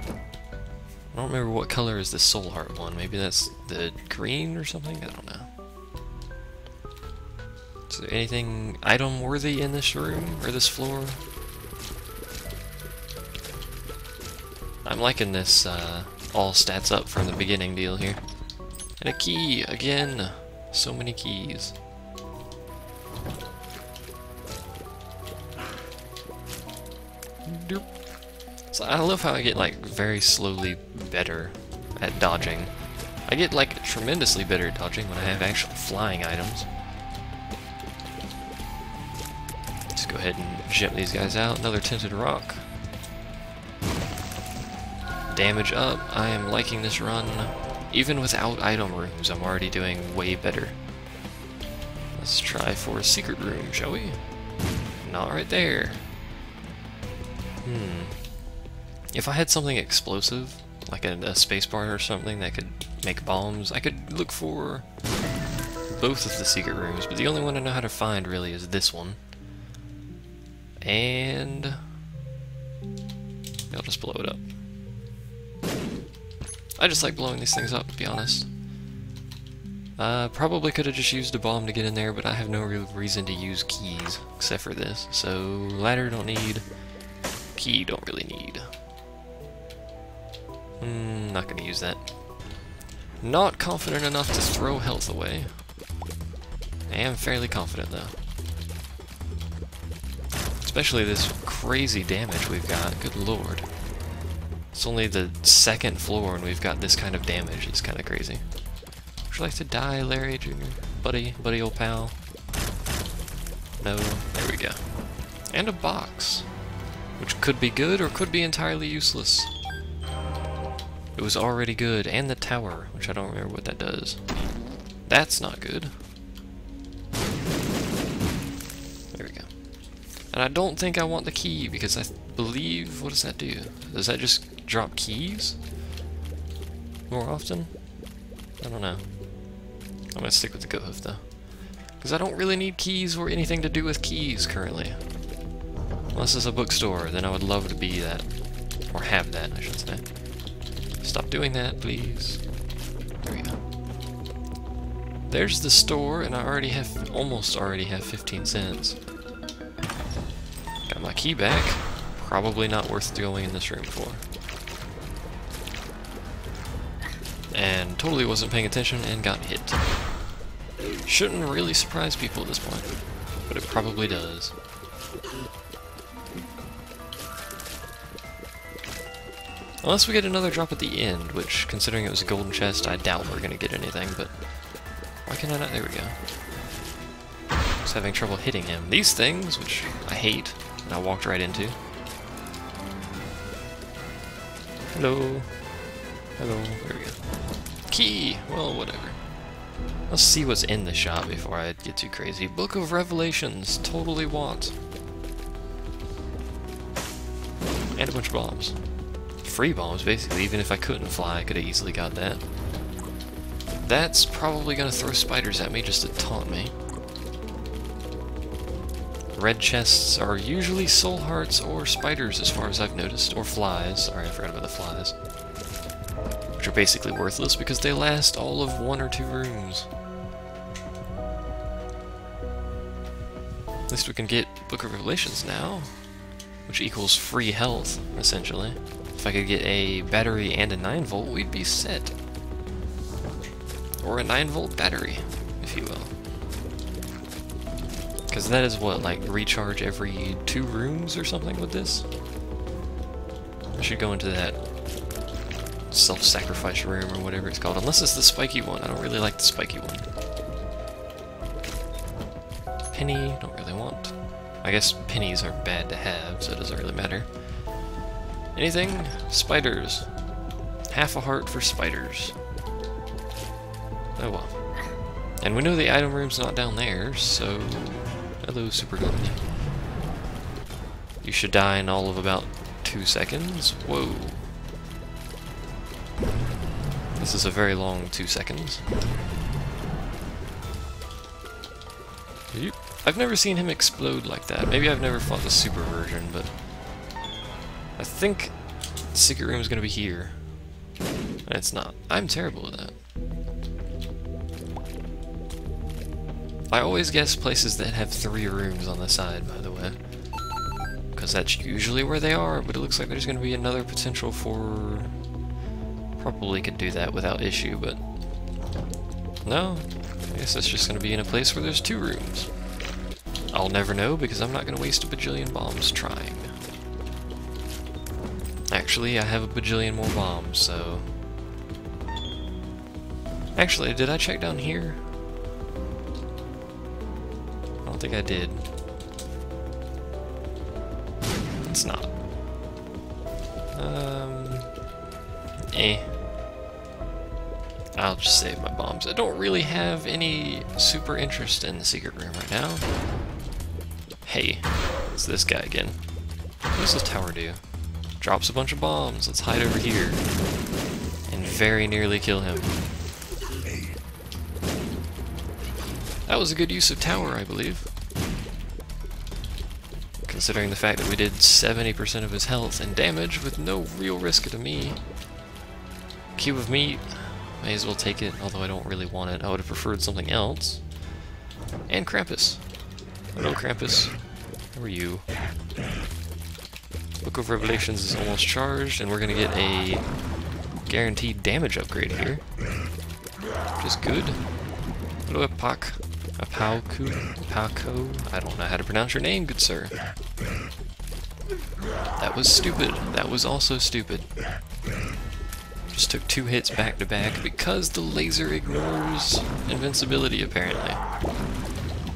S1: I don't remember what color is the soul heart one. Maybe that's the green or something? I don't know. Is there anything item worthy in this room or this floor? I'm liking this all stats up from the beginning deal here. And a key again. So many keys. Derp. So I love how I get like very slowly better at dodging. I get like tremendously better at dodging when I have actual flying items. Just go ahead and jump these guys out. Another tinted rock. Damage up. I am liking this run. Even without item rooms, I'm already doing way better. Let's try for a secret room, shall we? Not right there. If I had something explosive, like a spacebar or something that could make bombs, I could look for both of the secret rooms, but the only one I know how to find really is this one. And I'll just blow it up. I just like blowing these things up, to be honest. Probably could have just used a bomb to get in there, but I have no real reason to use keys, except for this. So, ladder don't need, key don't really need. Not gonna use that. Not confident enough to throw health away. I am fairly confident, though. Especially this crazy damage we've got, good lord. It's only the second floor and we've got this kind of damage. It's kind of crazy. Would you like to die, Larry Jr.? Buddy old pal. No, there we go. And a box, which could be good or could be entirely useless. It was already good, and the tower, which I don't remember what that does. That's not good. There we go. And I don't think I want the key, because I believe, what does that do? Does that just drop keys more often? I don't know. I'm gonna stick with the goat hoof though, because I don't really need keys or anything to do with keys currently. Unless it's a bookstore, then I would love to be that, or have that, I should say. Stop doing that, please. There we go. There's the store, and I almost already have 15 cents. Got my key back. Probably not worth going in this room for. And totally wasn't paying attention and got hit. Shouldn't really surprise people at this point, but it probably does. Unless we get another drop at the end, which, considering it was a golden chest, I doubt we're gonna get anything, but why can I not? There we go. I was having trouble hitting him. These things, which I hate, and I walked right into. Hello. Hello. There we go. Key! Well, whatever. Let's see what's in the shop before I get too crazy. Book of Revelations. Totally want. And a bunch of bombs. Free bombs, basically. Even if I couldn't fly, I could have easily got that. That's probably going to throw spiders at me just to taunt me. Red chests are usually soul hearts or spiders, as far as I've noticed. Or flies. Sorry, I forgot about the flies. Which are basically worthless because they last all of 1 or 2 rooms. At least we can get Book of Revelations now, which equals free health, essentially. If I could get a battery and a 9-volt, we'd be set. Or a 9-volt battery, if you will. Because that is what, like, recharge every 2 rooms or something with this? I should go into that self-sacrifice room or whatever it's called, unless it's the spiky one. I don't really like the spiky one. Penny, don't really want. I guess pennies are bad to have, so it doesn't really matter. Anything? Spiders. Half a heart for spiders. Oh well. And we know the item room's not down there, so... Hello, Super Gun. You should die in all of about 2 seconds. Whoa. This is a very long 2 seconds. I've never seen him explode like that. Maybe I've never fought the super version, but I think the secret room is going to be here. And it's not. I'm terrible at that. I always guess places that have 3 rooms on the side, by the way. Because that's usually where they are, but it looks like there's going to be another potential for... Probably could do that without issue, but... No, I guess it's just going to be in a place where there's 2 rooms. I'll never know, because I'm not going to waste a bajillion bombs trying. Actually, I have a bajillion more bombs, so... Actually, did I check down here? I don't think I did. It's not. I'll just save my bombs. I don't really have any super interest in the secret room right now. Hey, it's this guy again. What does this tower do? Drops a bunch of bombs. Let's hide over here and very nearly kill him. That was a good use of tower, I believe. Considering the fact that we did 70% of his health and damage with no real risk to me. Cube of meat. May as well take it, although I don't really want it. I would have preferred something else. And Krampus. Hello, Krampus. How are you? Book of Revelations is almost charged, and we're gonna get a guaranteed damage upgrade here. Which is good. Hello, Apauku? I don't know how to pronounce your name, good sir. That was stupid. That was also stupid. Just took 2 hits back to back because the laser ignores invincibility, apparently.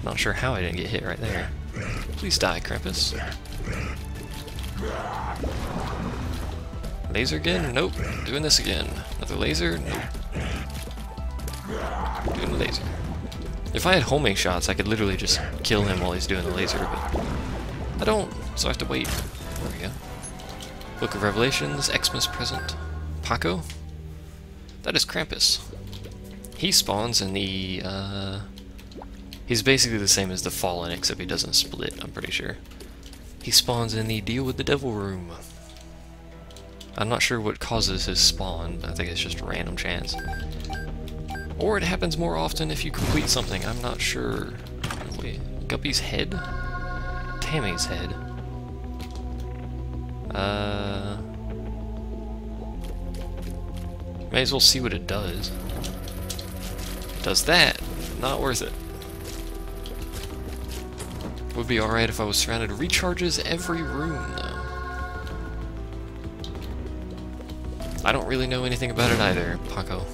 S1: Not sure how I didn't get hit right there. Please die, Krampus. Laser again? Nope. Doing this again. Another laser? Nope. Doing the laser. If I had homing shots, I could literally just kill him while he's doing the laser, but I don't, so I have to wait. There we go. Book of Revelations, Xmas present. Paco? That is Krampus. He spawns in the, he's basically the same as the Fallen, except he doesn't split, I'm pretty sure. He spawns in the Deal with the Devil room. I'm not sure what causes his spawn, I think it's just a random chance. Or it happens more often if you complete something, I'm not sure. Wait, Guppy's head? Tammy's head. May as well see what it does. Does that? Not worth it. Would be alright if I was surrounded. Recharges every room, though. I don't really know anything about it either, Paco.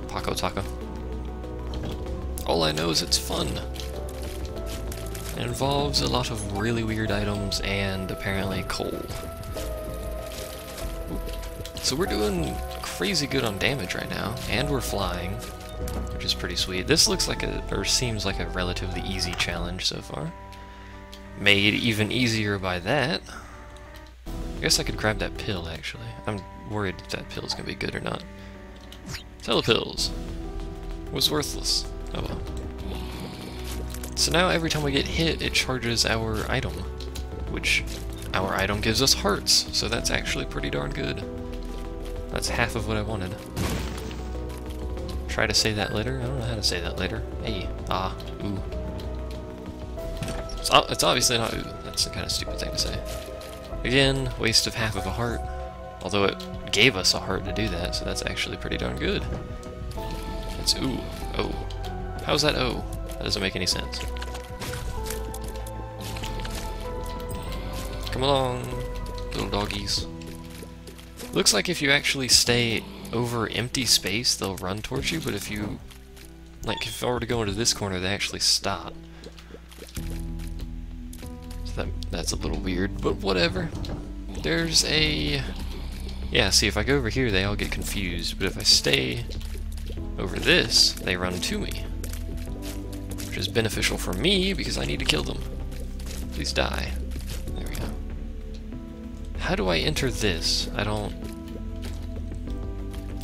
S1: Paco Taco. All I know is it's fun. It involves a lot of really weird items and apparently coal. So we're doing crazy good on damage right now, and we're flying, which is pretty sweet. This looks like or seems like a relatively easy challenge so far. Made even easier by that. I guess I could grab that pill, actually. I'm worried if that pill's gonna be good or not. Telepills. Was worthless. Oh well. So now every time we get hit, it charges our item, which our item gives us hearts, so that's actually pretty darn good. That's half of what I wanted. Try to say that later? I don't know how to say that later. Hey. Ah. Ooh. It's obviously not ooh. That's the kind of stupid thing to say. Again, waste of half of a heart. Although it gave us a heart to do that, so that's actually pretty darn good. It's ooh. Oh. How's that oh? That doesn't make any sense. Come along, little doggies. Looks like if you actually stay over empty space, they'll run towards you, but if you... like, if I were to go into this corner, they actually stop. So that's a little weird, but whatever. There's a... yeah, see, if I go over here, they all get confused, but if I stay over this, they run to me. Which is beneficial for me, because I need to kill them. Please die. There we go. How do I enter this? I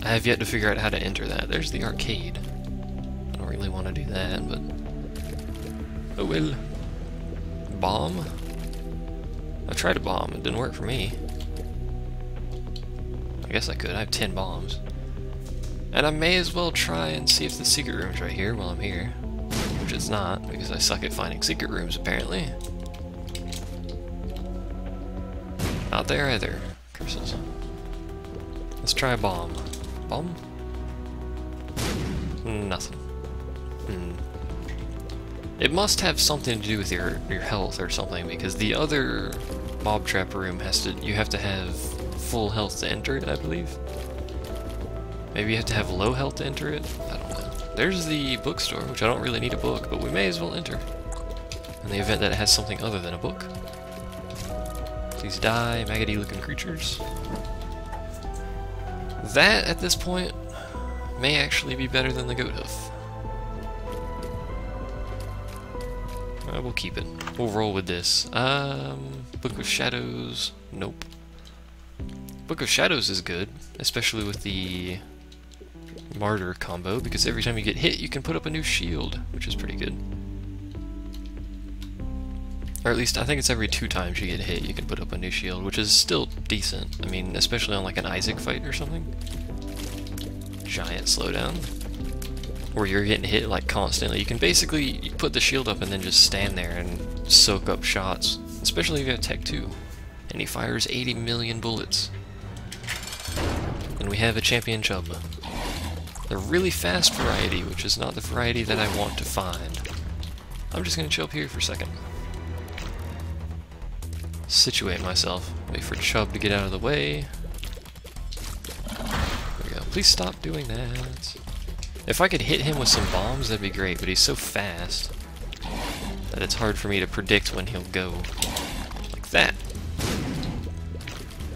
S1: have yet to figure out how to enter that. There's the arcade. I don't really want to do that, but... oh well. Bomb? I tried a bomb, it didn't work for me. I guess I could, I have 10 bombs. And I may as well try and see if the secret room's right here while I'm here. Which it's not, because I suck at finding secret rooms, apparently. Not there either. Curses. Let's try a bomb. Bomb? Nothing. It must have something to do with your health or something, because the other mob trap room you have to have full health to enter it, I believe. Maybe you have to have low health to enter it? I don't know. There's the bookstore, which I don't really need a book, but we may as well enter. In the event that it has something other than a book. Please die, maggoty-looking creatures. That, at this point, may actually be better than the goat hoof. We'll keep it. We'll roll with this. Book of Shadows. Nope. Book of Shadows is good, especially with the Martyr combo, because every time you get hit, you can put up a new shield, which is pretty good. Or at least, I think it's every 2 times you get hit, you can put up a new shield, which is still decent. I mean, especially on like an Isaac fight or something. Giant slowdown. Where you're getting hit like constantly. You can basically put the shield up and then just stand there and soak up shots. Especially if you have Tech 2. And he fires 80 million bullets. And we have a Champion Chub. The really fast variety, which is not the variety that I want to find. I'm just gonna chill up here for a second. situate myself. Wait for Chub to get out of the way. There we go. Please stop doing that. If I could hit him with some bombs, that'd be great, but he's so fast that it's hard for me to predict when he'll go. Like that.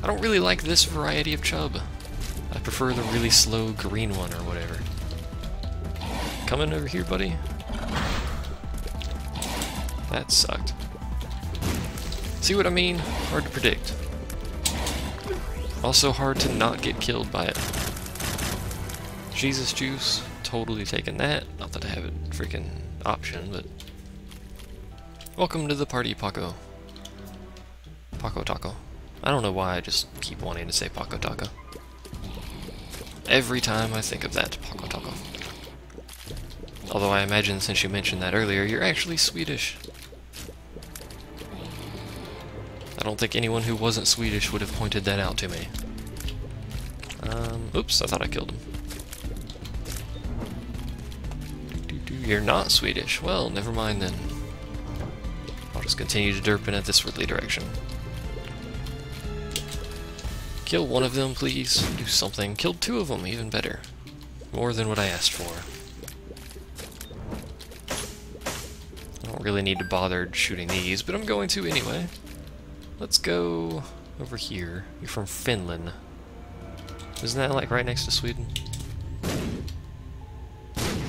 S1: I don't really like this variety of Chub. I prefer the really slow green one or whatever. Coming over here, buddy. That sucked. See what I mean? Hard to predict. Also hard to not get killed by it. Jesus Juice, totally taking that. Not that I have a freaking option, but... Welcome to the party, Paco. Paco Taco. I don't know why I just keep wanting to say Paco Taco. Every time I think of that, Paco Taco. Although I imagine since you mentioned that earlier, you're actually Swedish. I don't think anyone who wasn't Swedish would have pointed that out to me. Oops, I thought I killed him. You're not Swedish. Well, never mind then. I'll just continue to derp in at this Ridley direction. Kill one of them, please. Do something. Killed two of them, even better. More than what I asked for. I don't really need to bother shooting these, but I'm going to anyway. Let's go over here. You're from Finland. Isn't that like right next to Sweden?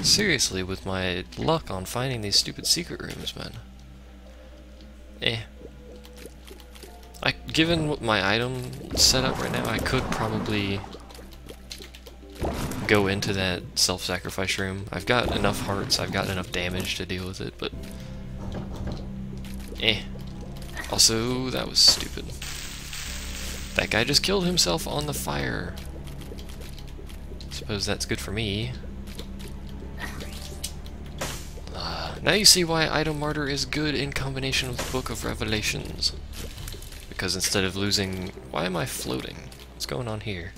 S1: Seriously, with my luck on finding these stupid secret rooms, man. Given what my item setup right now, I could probably go into that self-sacrifice room. I've got enough hearts, I've got enough damage to deal with it, but... Also, that was stupid. That guy just killed himself on the fire. Suppose that's good for me. Now you see why Item Martyr is good in combination with Book of Revelations. Because instead of losing... Why am I floating? What's going on here?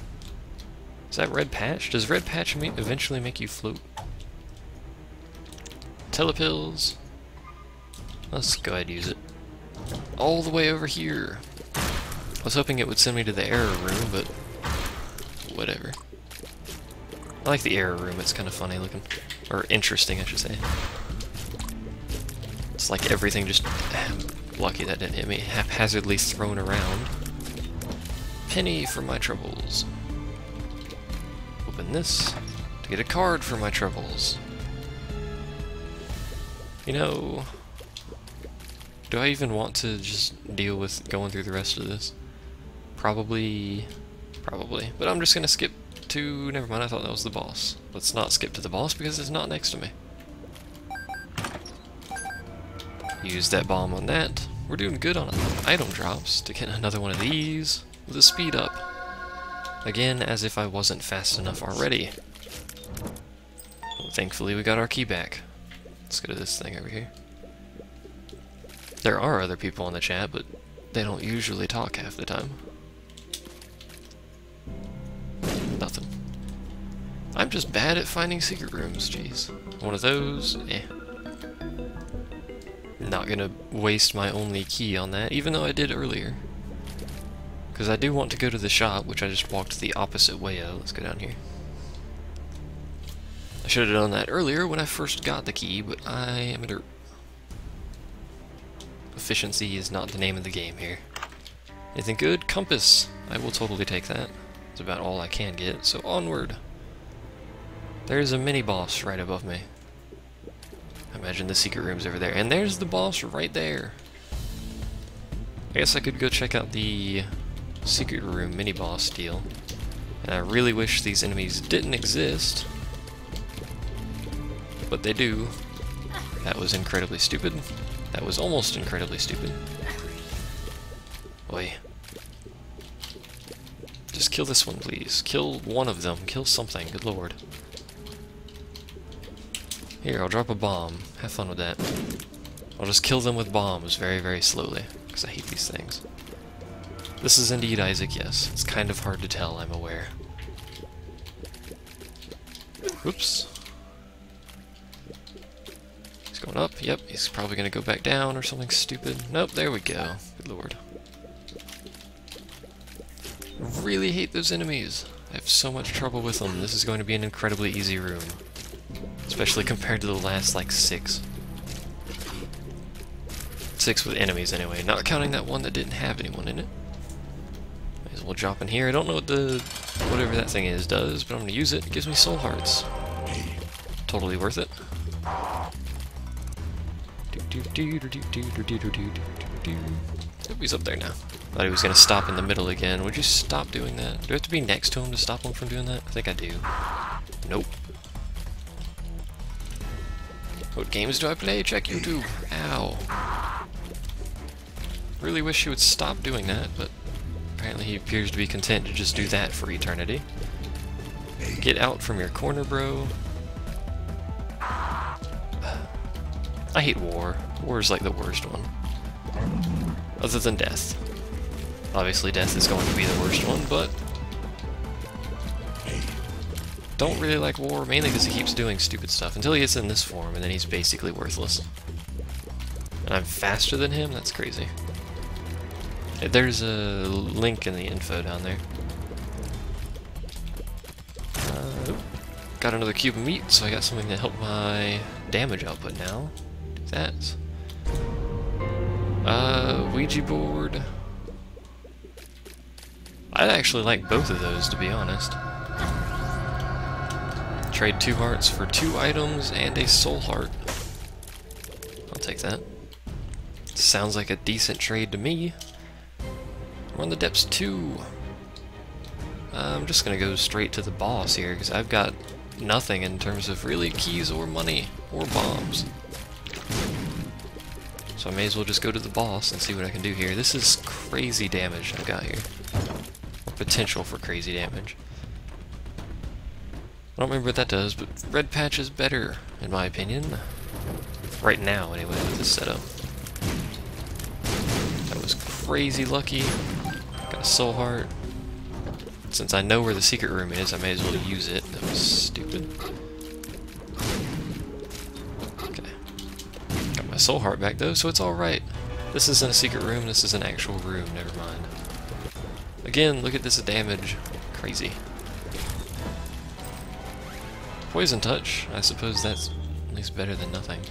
S1: Is that red patch? Does red patch eventually make you float? Telepills. Let's go ahead and use it. All the way over here. I was hoping it would send me to the error room, but... whatever. I like the error room, it's kind of funny looking. Or interesting, I should say. It's like everything just... lucky that didn't hit me. Haphazardly thrown around. Penny for my troubles. Open this to get a card for my troubles. You know... do I even want to just deal with going through the rest of this? Probably. But I'm just gonna skip to... never mind, I thought that was the boss. Let's not skip to the boss because it's not next to me. Use that bomb on that. We're doing good on item drops to get another one of these with a speed up. Again, as if I wasn't fast enough already. Well, thankfully we got our key back. Let's go to this thing over here. There are other people in the chat, but they don't usually talk half the time. Nothing. I'm just bad at finding secret rooms, jeez. One of those, Not gonna waste my only key on that, even though I did earlier. Because I do want to go to the shop, which I just walked the opposite way of. Let's go down here. I should have done that earlier when I first got the key, but I am a derp. Efficiency is not the name of the game here. Anything good? Compass! I will totally take that. It's about all I can get, so onward! There's a mini-boss right above me. I imagine the secret room's over there. And there's the boss right there! I guess I could go check out the secret room mini-boss deal. And I really wish these enemies didn't exist. But they do. That was incredibly stupid. That was almost incredibly stupid. Oi. Just kill this one, please. Kill one of them. Kill something. Good lord. Here, I'll drop a bomb. Have fun with that. I'll just kill them with bombs very, very slowly, because I hate these things. This is indeed Isaac, yes. It's kind of hard to tell, I'm aware. Oops. He's going up. Yep, he's probably going to go back down or something stupid. Nope, there we go. Good lord. I really hate those enemies. I have so much trouble with them. This is going to be an incredibly easy room. Especially compared to the last, like, 6. 6 with enemies, anyway. Not counting that one that didn't have anyone in it. May as well drop in here. I don't know what the... whatever that thing is does, but I'm going to use it. It gives me soul hearts. Totally worth it. Yep, he's up there now. Thought he was going to stop in the middle again. Would you stop doing that? Do I have to be next to him to stop him from doing that? I think I do. Nope. What games do I play? Check YouTube. Ow. Really wish he would stop doing that, but apparently he appears to be content to just do that for eternity. Get out from your corner, bro. I hate war. War is like the worst one. Other than death. Obviously death is going to be the worst one, but don't really like war, mainly because he keeps doing stupid stuff until he gets in this form, and then he's basically worthless. And I'm faster than him? That's crazy. There's a link in the info down there. Got another cube of meat, so I got something to help my damage output now. Do that. Ouija board. I'd actually like both of those, to be honest. Trade 2 hearts for 2 items and a soul heart. I'll take that. Sounds like a decent trade to me. We're on the depths 2. I'm just gonna go straight to the boss here, because I've got nothing in terms of really keys or money or bombs. So I may as well just go to the boss and see what I can do here. This is crazy damage I've got here. Or potential for crazy damage. I don't remember what that does, but red patch is better, in my opinion. Right now, anyway, with this setup. That was crazy lucky. Got a soul heart. Since I know where the secret room is, I may as well use it. That was stupid. Okay. Got my soul heart back, though, so it's alright. This isn't a secret room, this is an actual room, never mind. Again, look at this damage. Crazy. Poison touch. I suppose that's at least better than nothing.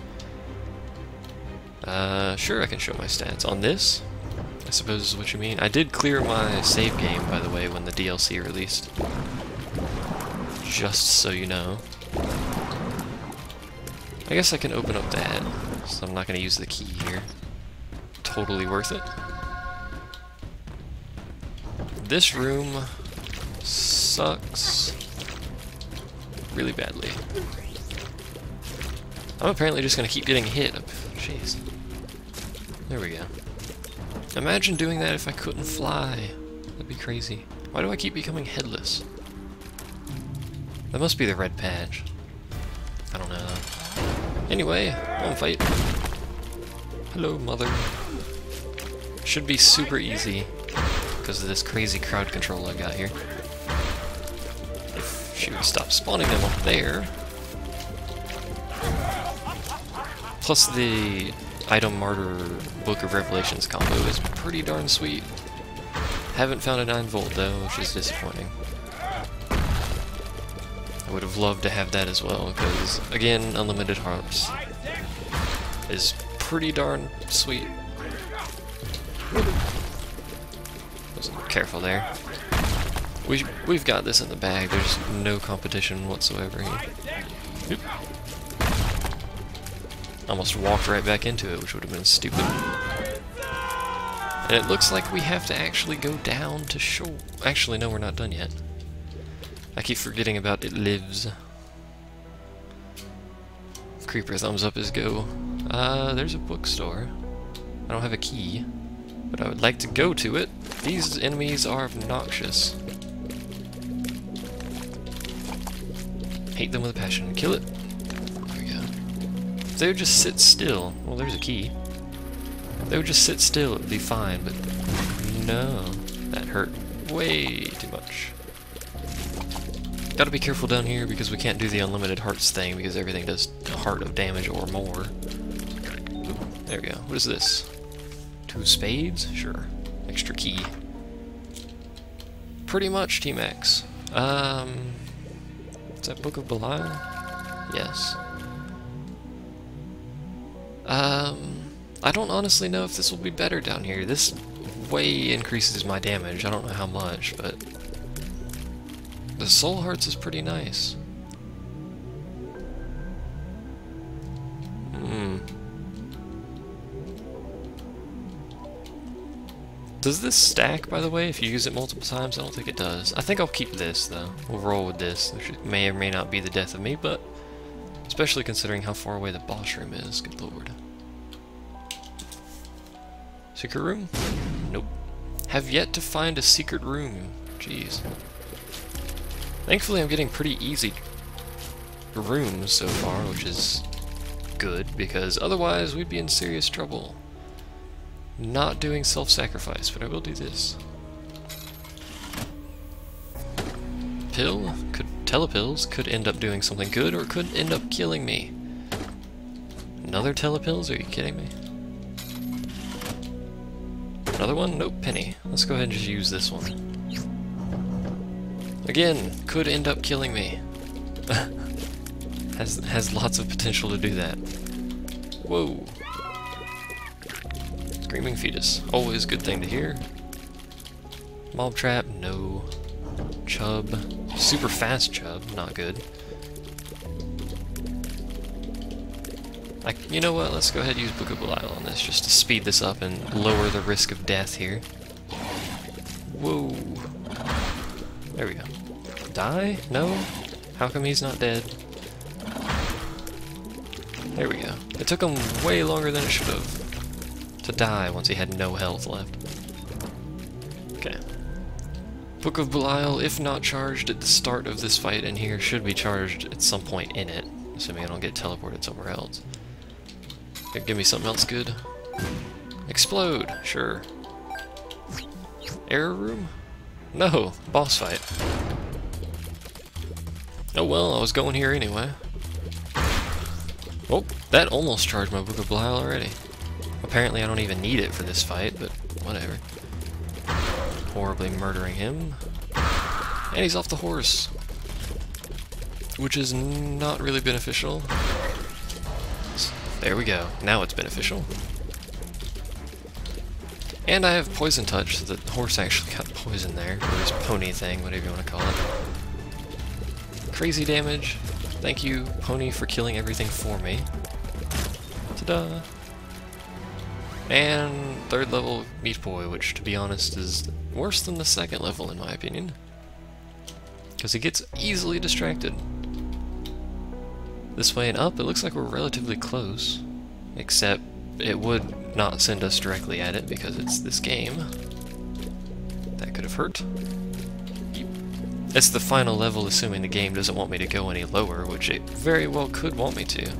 S1: Sure, I can show my stats. On this, I suppose is what you mean. I did clear my save game, by the way, when the DLC released. Just so you know. I guess I can open up that, so I'm not going to use the key here. Totally worth it. This room sucks really badly. I'm apparently just going to keep getting hit. Jeez. There we go. Imagine doing that if I couldn't fly. That'd be crazy. Why do I keep becoming headless? That must be the red patch. I don't know. Anyway, on fight. Hello, mother. Should be super easy because of this crazy crowd control I got here. If she would stop spawning them up there. Plus the Item Martyr Book of Revelations combo is pretty darn sweet. Haven't found a 9 volt though, which is disappointing. I would have loved to have that as well, because again, unlimited hearts is pretty darn sweet. Wasn't careful there. We've got this in the bag. There's no competition whatsoever here. Oop. Almost walked right back into it, which would have been stupid. And it looks like we have to actually go down to shore. Actually, no, we're not done yet. I keep forgetting about it lives. Creeper thumbs up is go. There's a bookstore. I don't have a key, but I would like to go to it. These enemies are obnoxious. Hate them with a passion. Kill it. There we go. If they would just sit still. Well, there's a key. If they would just sit still, it would be fine, but no. That hurt way too much. Gotta be careful down here because we can't do the unlimited hearts thing because everything does a heart of damage or more. Ooh, there we go. What is this? 2 spades? Sure. Extra key. pretty much, Team X. Is that Book of Belial? Yes. I don't honestly know if this will be better down here. This way increases my damage. I don't know how much, but the Soul Hearts is pretty nice. Does this stack, by the way, if you use it multiple times? I don't think it does. I think I'll keep this, though. We'll roll with this, which may or may not be the death of me, but especially considering how far away the boss room is. Good lord. Secret room? Nope. Have yet to find a secret room. Jeez. Thankfully, I'm getting pretty easy rooms so far, which is good, because otherwise we'd be in serious trouble. Not doing self-sacrifice, but I will do this. Pill? Telepills could end up doing something good, or could end up killing me. Another telepills? Are you kidding me? Another one? Nope, penny. Let's go ahead and just use this one. Again, could end up killing me. has lots of potential to do that. Whoa. Screaming fetus. Always a good thing to hear. Mob trap, no. Chub. Super fast chub, not good. You know what, let's go ahead and use Book of Belial on this, just to speed this up and lower the risk of death here. Whoa. There we go. Die? No? How come he's not dead? There we go. It took him way longer than it should have to die once he had no health left. Okay. Book of Belial, if not charged at the start of this fight in here, should be charged at some point in it, assuming I don't get teleported somewhere else. Give me something else good. Explode, sure. Error room? No, boss fight. Oh well, I was going here anyway. Oh, that almost charged my Book of Belial already. Apparently I don't even need it for this fight, but whatever. Horribly murdering him. And he's off the horse. Which is not really beneficial. There we go. Now it's beneficial. And I have Poison Touch, so the horse actually got poison there. Or his pony thing, whatever you want to call it. Crazy damage. Thank you, pony, for killing everything for me. Ta-da! And third level Meat Boy, which, to be honest, is worse than the second level, in my opinion. Because he gets easily distracted. This way and up, it looks like we're relatively close. Except it would not send us directly at it because it's this game. That could have hurt. It's the final level, assuming the game doesn't want me to go any lower, which it very well could want me to.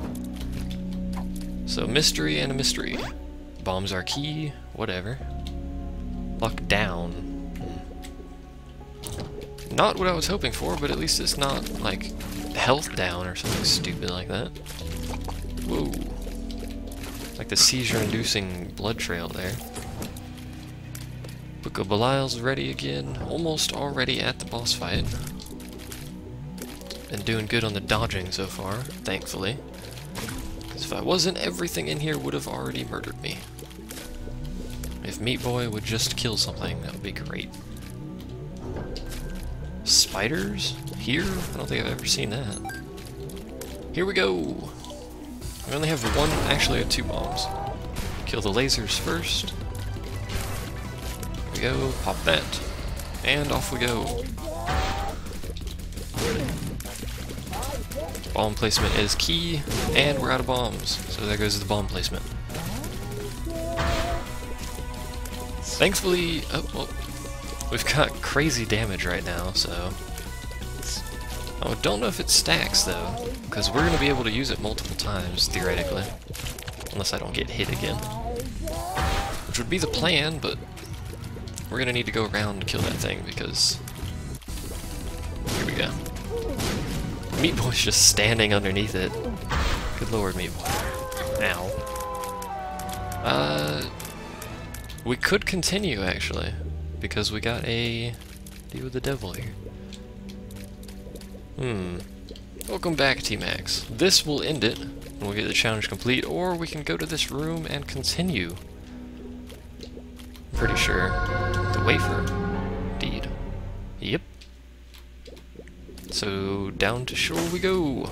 S1: So, mystery and a mystery. Bombs are key, whatever. Lock down. Not what I was hoping for, but at least it's not, like, health down or something stupid like that. Whoa. Like the seizure-inducing blood trail there. Book of Belial's ready again. Almost already at the boss fight. Been doing good on the dodging so far, thankfully. Because if I wasn't, everything in here would have already murdered me. If Meat Boy would just kill something, that would be great. Spiders? Here? I don't think I've ever seen that. Here we go! We only have one, actually I have 2 bombs. Kill the lasers first. There we go, pop that. And off we go. Bomb placement is key, and we're out of bombs. So there goes the bomb placement. Thankfully, oh, well, we've got crazy damage right now, so... I don't know if it stacks, though, because we're going to be able to use it multiple times, theoretically. Unless I don't get hit again. Which would be the plan, but we're going to need to go around to kill that thing, because... Here we go. Meat Boy's just standing underneath it. Good lord, Meat Boy. Ow. We could continue, actually, because we got a Deal with the devil here. Welcome back, T-Max. This will end it, and we'll get the challenge complete, or we can go to this room and continue. Pretty sure. The wafer. Indeed. Yep. So, down to shore we go.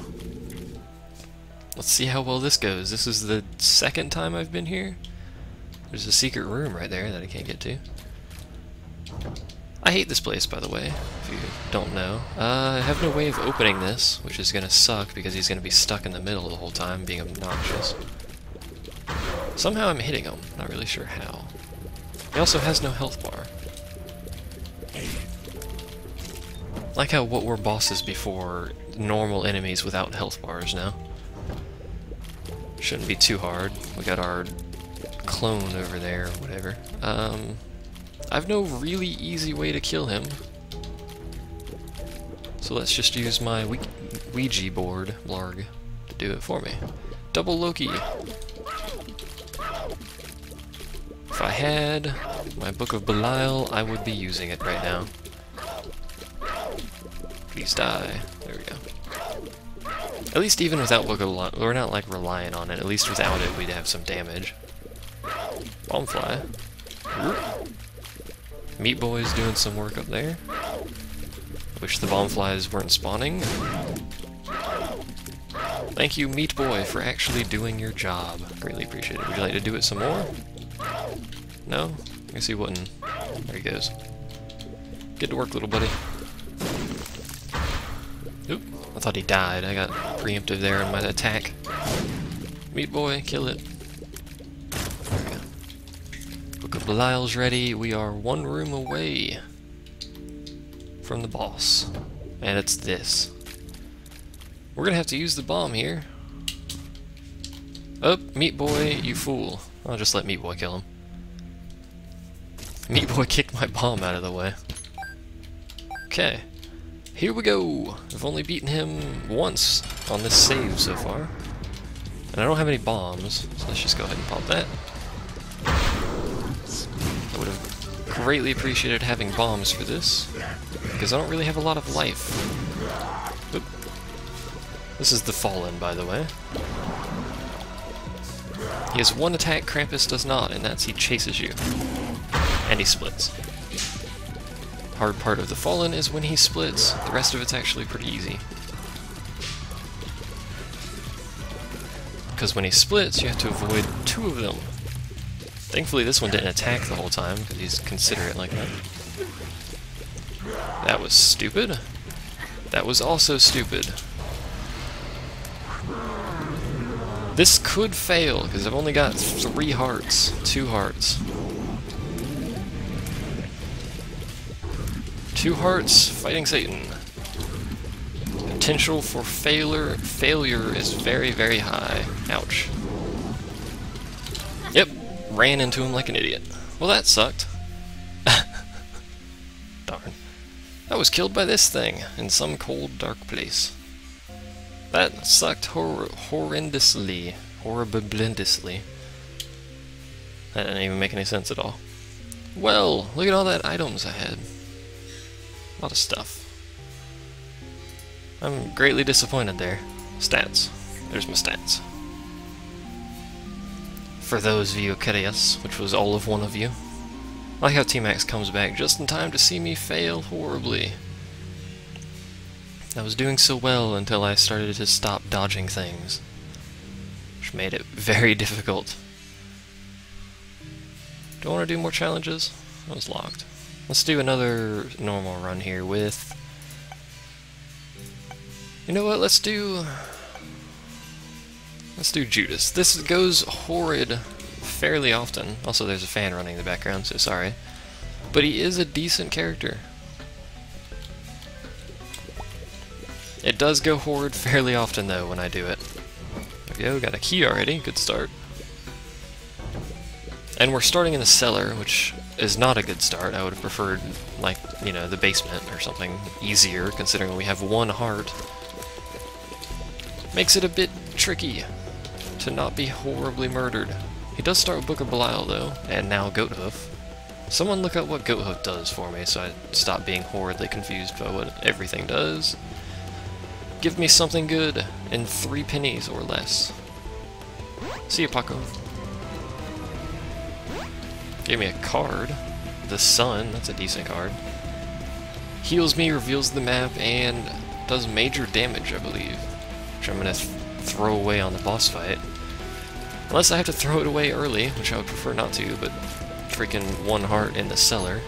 S1: Let's see how well this goes. This is the second time I've been here. There's a secret room right there that I can't get to. I hate this place, by the way, if you don't know. I have no way of opening this, which is gonna suck because he's gonna be stuck in the middle the whole time, being obnoxious. Somehow I'm hitting him, not really sure how. He also has no health bar. Like how what were bosses before, normal enemies without health bars now. Shouldn't be too hard. We got our clone over there, or whatever. I've no really easy way to kill him. So let's just use my Ouija board, blarg, to do it for me. Double Loki! If I had my Book of Belial, I would be using it right now. Please die. There we go. At least even without Book of Belial, we're not like relying on it. At least without it, we'd have some damage. Bombfly. Meat Boy's doing some work up there. Wish the bombflies weren't spawning. Thank you, Meat Boy, for actually doing your job. Greatly appreciated. Would you like to do it some more? No? I guess he wouldn't. There he goes. Get to work, little buddy. Oop, I thought he died. I got preemptive there in my attack. Meat Boy, kill it. There we go. Book of Belial's ready. We are one room away from the boss. And it's this. We're gonna have to use the bomb here. Oh, Meat Boy, you fool. I'll just let Meat Boy kill him. Meat Boy kicked my bomb out of the way. Okay. Here we go! I've only beaten him once on this save so far. And I don't have any bombs, so let's just go ahead and pop that. I would have greatly appreciated having bombs for this, because I don't really have a lot of life. Oop. This is the Fallen, by the way. He has one attack, Krampus does not, and that's he chases you. And he splits. Hard part of the Fallen is when he splits. The rest of it's actually pretty easy. Because when he splits, you have to avoid two of them. Thankfully this one didn't attack the whole time, because he's considerate like that. That was stupid. That was also stupid. This could fail, because I've only got 3 hearts. 2 hearts. 2 hearts, fighting Satan. Potential for failure is very, very high. Ouch. Yep, ran into him like an idiot. Well, that sucked. Darn. I was killed by this thing in some cold, dark place. That sucked horrendously. Horriblendously. That didn't even make any sense at all. Well, look at all that items I had. A lot of stuff. I'm greatly disappointed there. Stats. There's my stats. For those of you curious, which was all of one of you. I like how T-Max comes back just in time to see me fail horribly. I was doing so well until I started to stop dodging things, which made it very difficult. Do I want to do more challenges? That was locked. Let's do another normal run here with... You know what, let's do Judas. This goes horrid fairly often. Also, there's a fan running in the background, so sorry. But he is a decent character. It does go horrid fairly often, though, when I do it. There we go, got a key already. Good start. And we're starting in the cellar, which is not a good start. I would have preferred, like, you know, the basement or something easier, considering we have 1 heart. Makes it a bit tricky to not be horribly murdered. He does start with Book of Belial, though, and now Goat Hoof. Someone look up what Goathook does for me so I stop being horridly confused by what everything does. Give me something good in 3 pennies or less. See you, Paco. Gave me a card. The Sun, that's a decent card. Heals me, reveals the map, and does major damage, I believe. Which I'm going to throw away on the boss fight. Unless I have to throw it away early, which I would prefer not to, but freaking 1 heart in the cellar.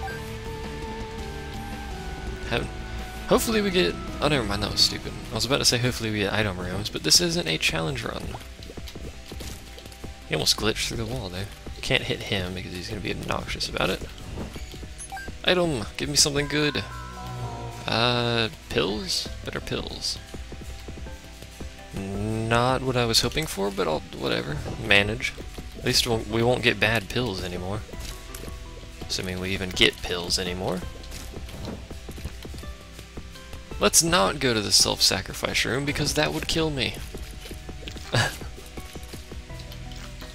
S1: Hopefully we get... Oh, never mind, that was stupid. I was about to say hopefully we get item rooms, but this isn't a challenge run. He almost glitched through the wall there. Can't hit him because he's going to be obnoxious about it. Item! Give me something good. Pills? Better pills. Not what I was hoping for, but I'll... whatever. Manage. At least we won't get bad pills anymore. Assuming we even get pills anymore. Let's not go to the self-sacrifice room, because that would kill me.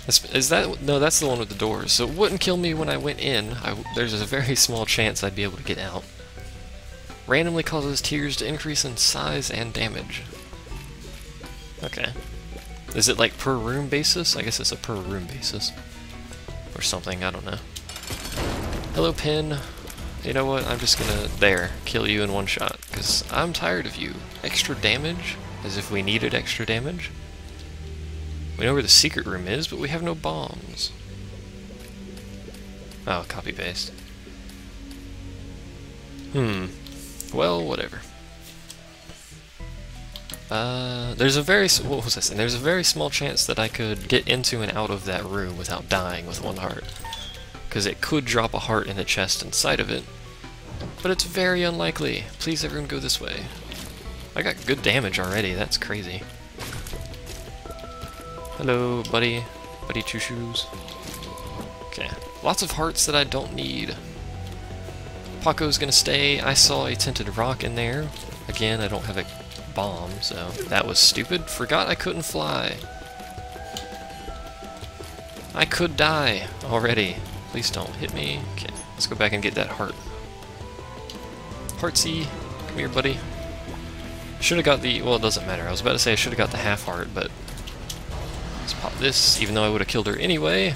S1: Is that... No, that's the one with the doors. So it wouldn't kill me when I went in. There's a very small chance I'd be able to get out. Randomly causes tears to increase in size and damage. Okay. Is it like per room basis? I guess it's a per room basis. Or something, I don't know. Hello, Pin. You know what, I'm just gonna, kill you in 1 shot. Because I'm tired of you. Extra damage? As if we needed extra damage? We know where the secret room is, but we have no bombs. Oh, copy-paste. Well, whatever. There's a very... what was I saying? There's a very small chance that I could get into and out of that room without dying with 1 heart. Because it could drop a heart in the chest inside of it. But it's very unlikely. Please, everyone, go this way. I got good damage already. That's crazy. Hello, buddy. Buddy Choo-Shoes. Okay. Lots of hearts that I don't need. Paco's gonna stay. I saw a tinted rock in there. Again, I don't have a bomb, so that was stupid. Forgot I couldn't fly. I could die already. Please don't hit me. Okay, let's go back and get that heart. Heartsy, come here, buddy. Should have got the... well, it doesn't matter. I was about to say I should have got the half heart, but... let's pop this, even though I would have killed her anyway.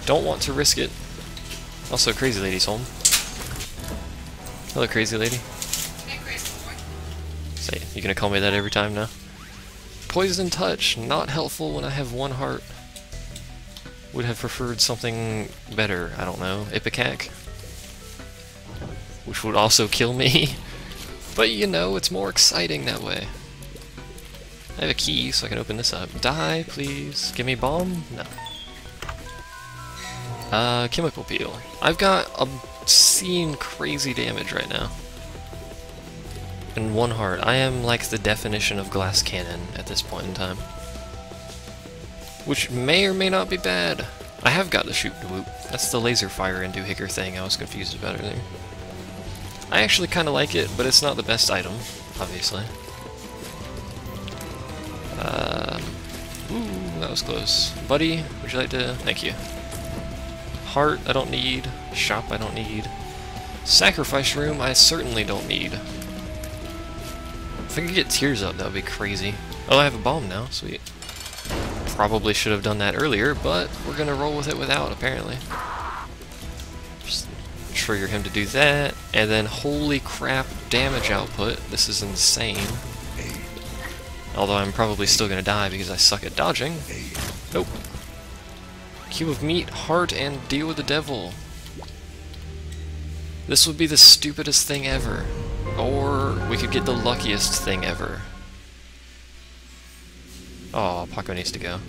S1: Don't want to risk it. Also, Crazy Lady's home. Hello, Crazy Lady.
S2: Hey, Crazy Boy.
S1: Say, you gonna call me that every time now? Poison Touch, not helpful when I have 1 heart. Would have preferred something better, I don't know, Ipecac? Which would also kill me. But you know, it's more exciting that way. I have a key, so I can open this up. Die, please. Give me bomb? No. Chemical Peel. I've got obscene crazy damage right now. And 1 heart. I am like the definition of glass cannon at this point in time. Which may or may not be bad. I have got the shoot to whoop. That's the laser fire and doohickey thing I was confused about earlier. I actually kind of like it, but it's not the best item, obviously. Ooh, that was close. Buddy, would you like to... thank you. Heart, I don't need. Shop, I don't need. Sacrifice room, I certainly don't need. If I could get tears up, that would be crazy. Oh, I have a bomb now, sweet. Probably should have done that earlier, but we're gonna roll with it without, apparently. Just trigger him to do that, and then holy crap, damage output. This is insane. Although I'm probably still gonna die because I suck at dodging. Nope. Cube of meat, heart, and deal with the devil. This would be the stupidest thing ever. Or we could get the luckiest thing ever. Oh, Paco needs to go.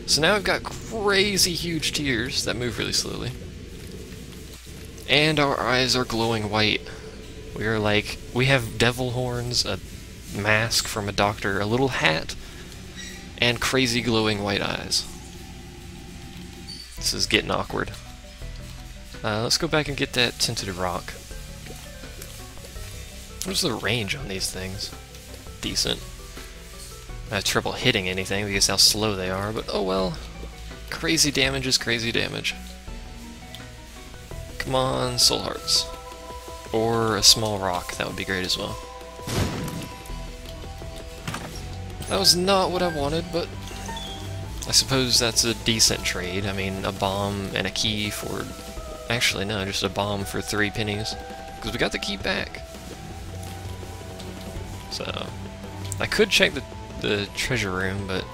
S1: So now I've got crazy huge tears that move really slowly. And our eyes are glowing white. We are like, we have devil horns, a mask from a doctor, a little hat, and crazy glowing white eyes. This is getting awkward. Let's go back and get that tinted rock. What's the range on these things? Decent. I have trouble hitting anything because how slow they are, but oh well. Crazy damage is crazy damage. Come on, soul hearts. Or a small rock, that would be great as well. That was not what I wanted, but I suppose that's a decent trade. I mean, a bomb and a key for... Actually, no, just a bomb for 3 pennies. Because we got the key back. So, I could check the treasure room, but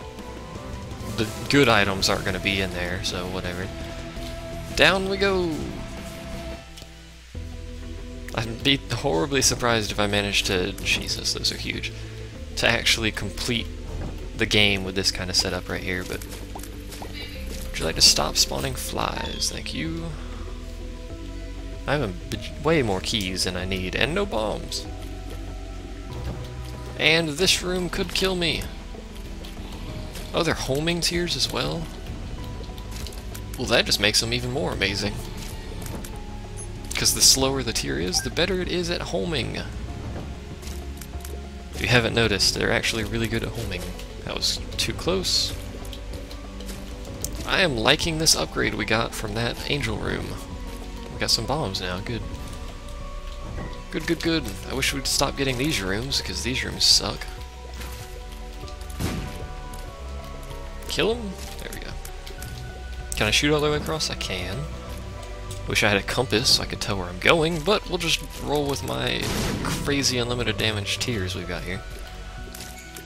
S1: the good items aren't going to be in there, so whatever. Down we go! I'd be horribly surprised if I managed to... Jesus, those are huge. To actually complete the game with this kind of setup right here, but... Would you like to stop spawning flies? Thank you. I have way more keys than I need, and no bombs. And this room could kill me. Oh, they're homing tiers as well? Well, that just makes them even more amazing. Because the slower the tier is, the better it is at homing. If you haven't noticed, they're actually really good at homing. That was too close. I am liking this upgrade we got from that angel room. We got some bombs now, good. Good, good, good. I wish we'd stop getting these rooms, because these rooms suck. Kill him? There we go. Can I shoot all the way across? I can. Wish I had a compass so I could tell where I'm going, but we'll just roll with my crazy unlimited damage tiers we've got here.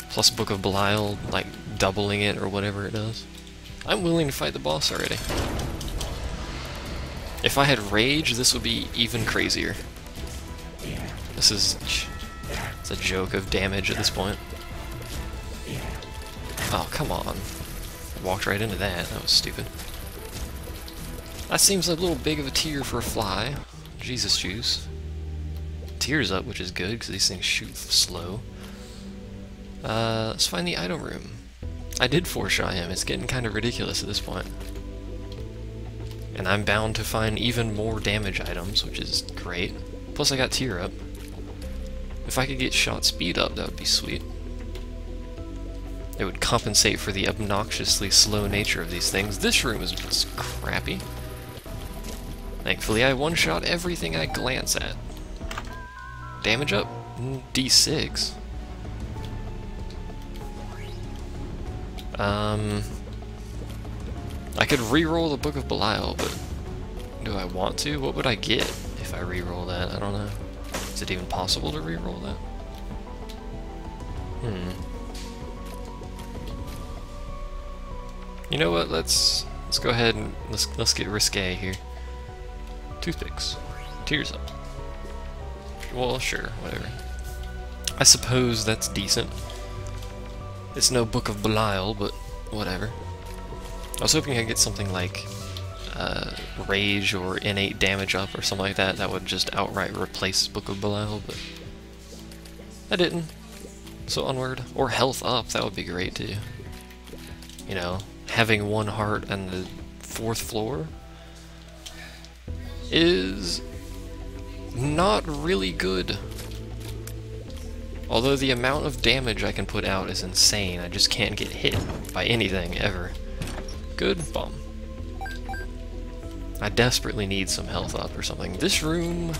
S1: Plus Book of Belial, like doubling it or whatever it does. I'm willing to fight the boss already. If I had Rage, this would be even crazier. This is... it's a joke of damage at this point. Oh, come on. Walked right into that. That was stupid. That seems a little big of a tier for a fly. Jesus juice. Tears up, which is good, because these things shoot slow. Let's find the item room. I did 4-shot him. It's getting kind of ridiculous at this point. And I'm bound to find even more damage items, which is great. Plus I got tier up. If I could get shot speed up, that would be sweet. It would compensate for the obnoxiously slow nature of these things. This room is crappy. Thankfully, I one-shot everything I glance at. Damage up? D6. I could re-roll the Book of Belial, but do I want to? What would I get if I re-roll that? I don't know. Is it even possible to re-roll that? You know what? Let's go ahead and let's get risque here. Toothpicks. Tears up. Well, sure, whatever. I suppose that's decent. It's no Book of Belial, but whatever. I was hoping I'd get something like Rage or Innate Damage Up or something like that. That would just outright replace Book of Belial, but I didn't. So onward. Or Health Up, that would be great too. You know, having 1 heart and the 4th floor is not really good. Although the amount of damage I can put out is insane, I just can't get hit by anything, ever. Good, bomb. I desperately need some health up or something. This room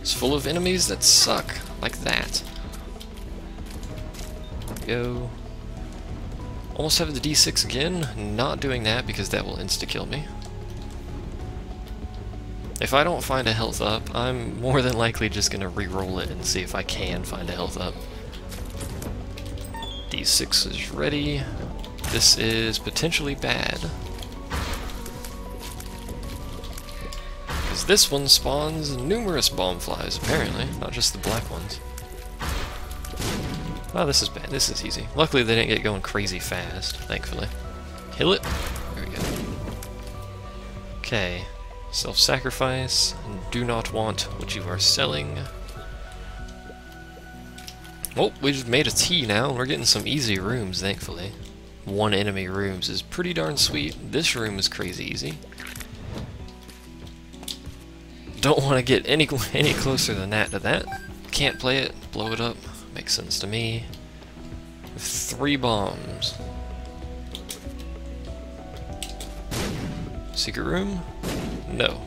S1: is full of enemies that suck, like that. Go. Almost have the D6 again, not doing that because that will insta-kill me. If I don't find a health up, I'm more than likely just gonna re-roll it and see if I can find a health up. D6 is ready. This is potentially bad. Because this one spawns numerous bomb flies, apparently, not just the black ones. Oh, this is bad. This is easy. Luckily they didn't get going crazy fast, thankfully. Kill it. There we go. Okay. Self-sacrifice. Do not want what you are selling. Oh, we just made a T now, and we're getting some easy rooms, thankfully. 1 enemy rooms is pretty darn sweet. This room is crazy easy. Don't want to get any closer than that to that. Can't play it. Blow it up. Makes sense to me. 3 bombs. Secret room? No.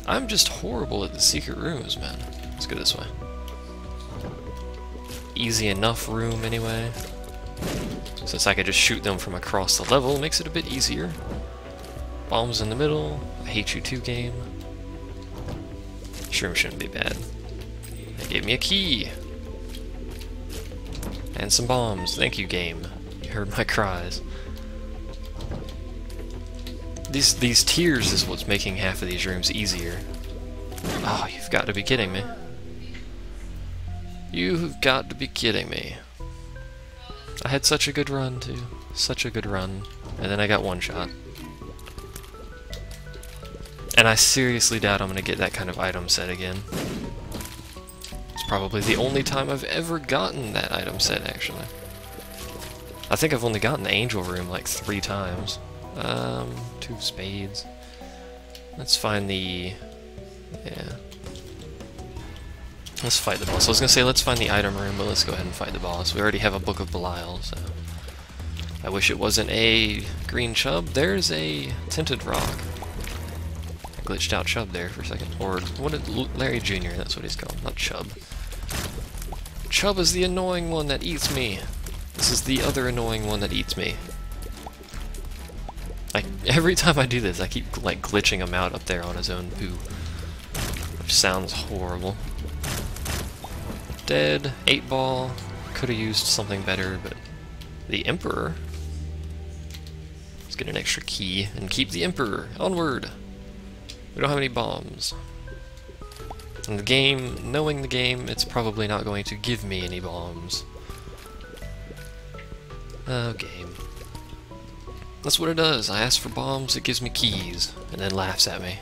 S1: I'm just horrible at the secret rooms, man. Let's go this way. Easy enough room, anyway. Since I could just shoot them from across the level, makes it a bit easier. Bombs in the middle. I hate you too, game. Shroom shouldn't be bad. They gave me a key. And some bombs. Thank you, game. You heard my cries. These tiers is what's making half of these rooms easier. Oh, you've got to be kidding me. You've got to be kidding me. I had such a good run, too. Such a good run. And then I got one shot. And I seriously doubt I'm going to get that kind of item set again. It's probably the only time I've ever gotten that item set, actually. I think I've only gotten the angel room like 3 times. 2 spades. Let's find the... yeah. Let's fight the boss. I was gonna say let's find the item room, but let's go ahead and fight the boss. We already have a Book of Belial, so... I wish it wasn't a green chub. There's a tinted rock. I glitched out Chub there for a second. Or, what did Larry Jr., that's what he's called, not Chub. Chub is the annoying one that eats me. This is the other annoying one that eats me. Every time I do this, I keep like glitching him out up there on his own poo. Which sounds horrible. Dead. 8-ball. Could have used something better, but... the Emperor? Let's get an extra key and keep the Emperor. Onward! We don't have any bombs. And the game, knowing the game, it's probably not going to give me any bombs. Oh, game. That's what it does. I ask for bombs, it gives me keys, and then laughs at me.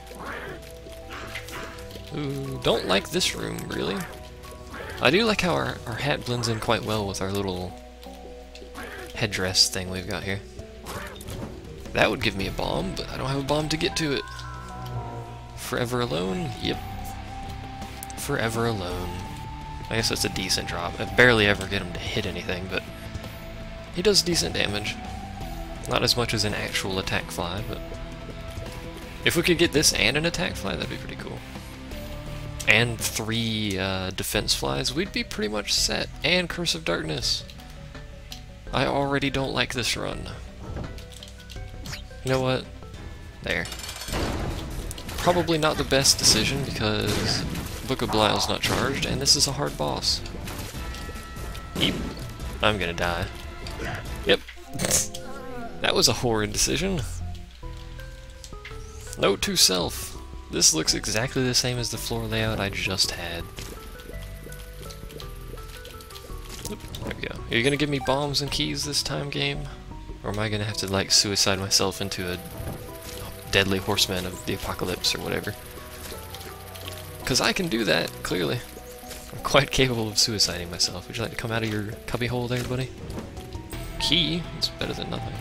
S1: Ooh, don't like this room, really. I do like how our hat blends in quite well with our little headdress thing we've got here. That would give me a bomb, but I don't have a bomb to get to it. Forever Alone? Yep. Forever Alone. I guess that's a decent drop. I barely ever get him to hit anything, but he does decent damage. Not as much as an actual attack fly, but if we could get this and an attack fly, that'd be pretty cool. And 3 defense flies, we'd be pretty much set. And Curse of Darkness. I already don't like this run. You know what? There. Probably not the best decision because Book of Belial's not charged, and this is a hard boss. Yep. I'm gonna die. Yep. That was a horrid decision. Note to self. This looks exactly the same as the floor layout I just had. Oop, there we go. Are you gonna give me bombs and keys this time, game? Or am I gonna have to, like, suicide myself into a deadly horseman of the apocalypse or whatever? Because I can do that, clearly. I'm quite capable of suiciding myself. Would you like to come out of your cubby hole there, buddy? Key? It's better than nothing.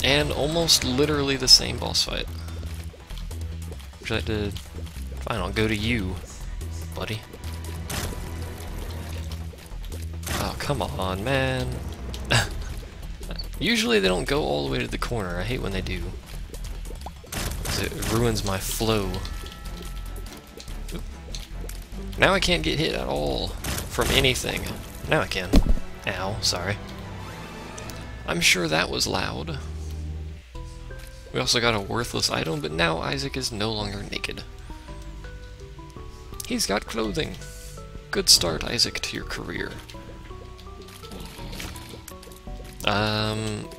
S1: And almost literally the same boss fight. Would you like to... fine, I'll go to you, buddy. Oh, come on, man. Usually they don't go all the way to the corner. I hate when they do. 'Cause it ruins my flow. Oop. Now I can't get hit at all from anything. Now I can. Ow, sorry. I'm sure that was loud. We also got a worthless item, but now Isaac is no longer naked. He's got clothing. Good start, Isaac, to your career.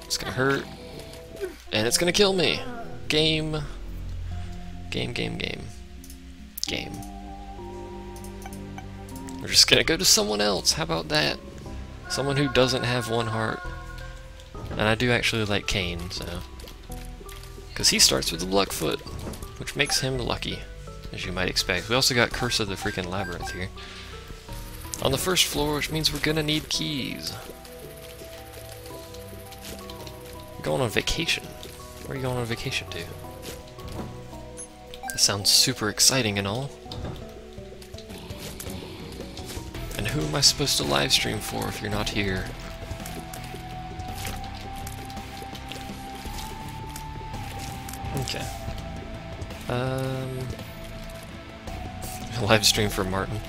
S1: It's gonna hurt. And it's gonna kill me. Game. Game. We're just gonna go to someone else. How about that? Someone who doesn't have 1 heart. And I do actually like Cain, so... because he starts with the Luckfoot, which makes him lucky, as you might expect. We also got Curse of the freaking Labyrinth here. On the first floor, which means we're gonna need keys. We're going on vacation. Where are you going on vacation to? That sounds super exciting and all. And who am I supposed to live stream for if you're not here? Okay. Live stream for Martin.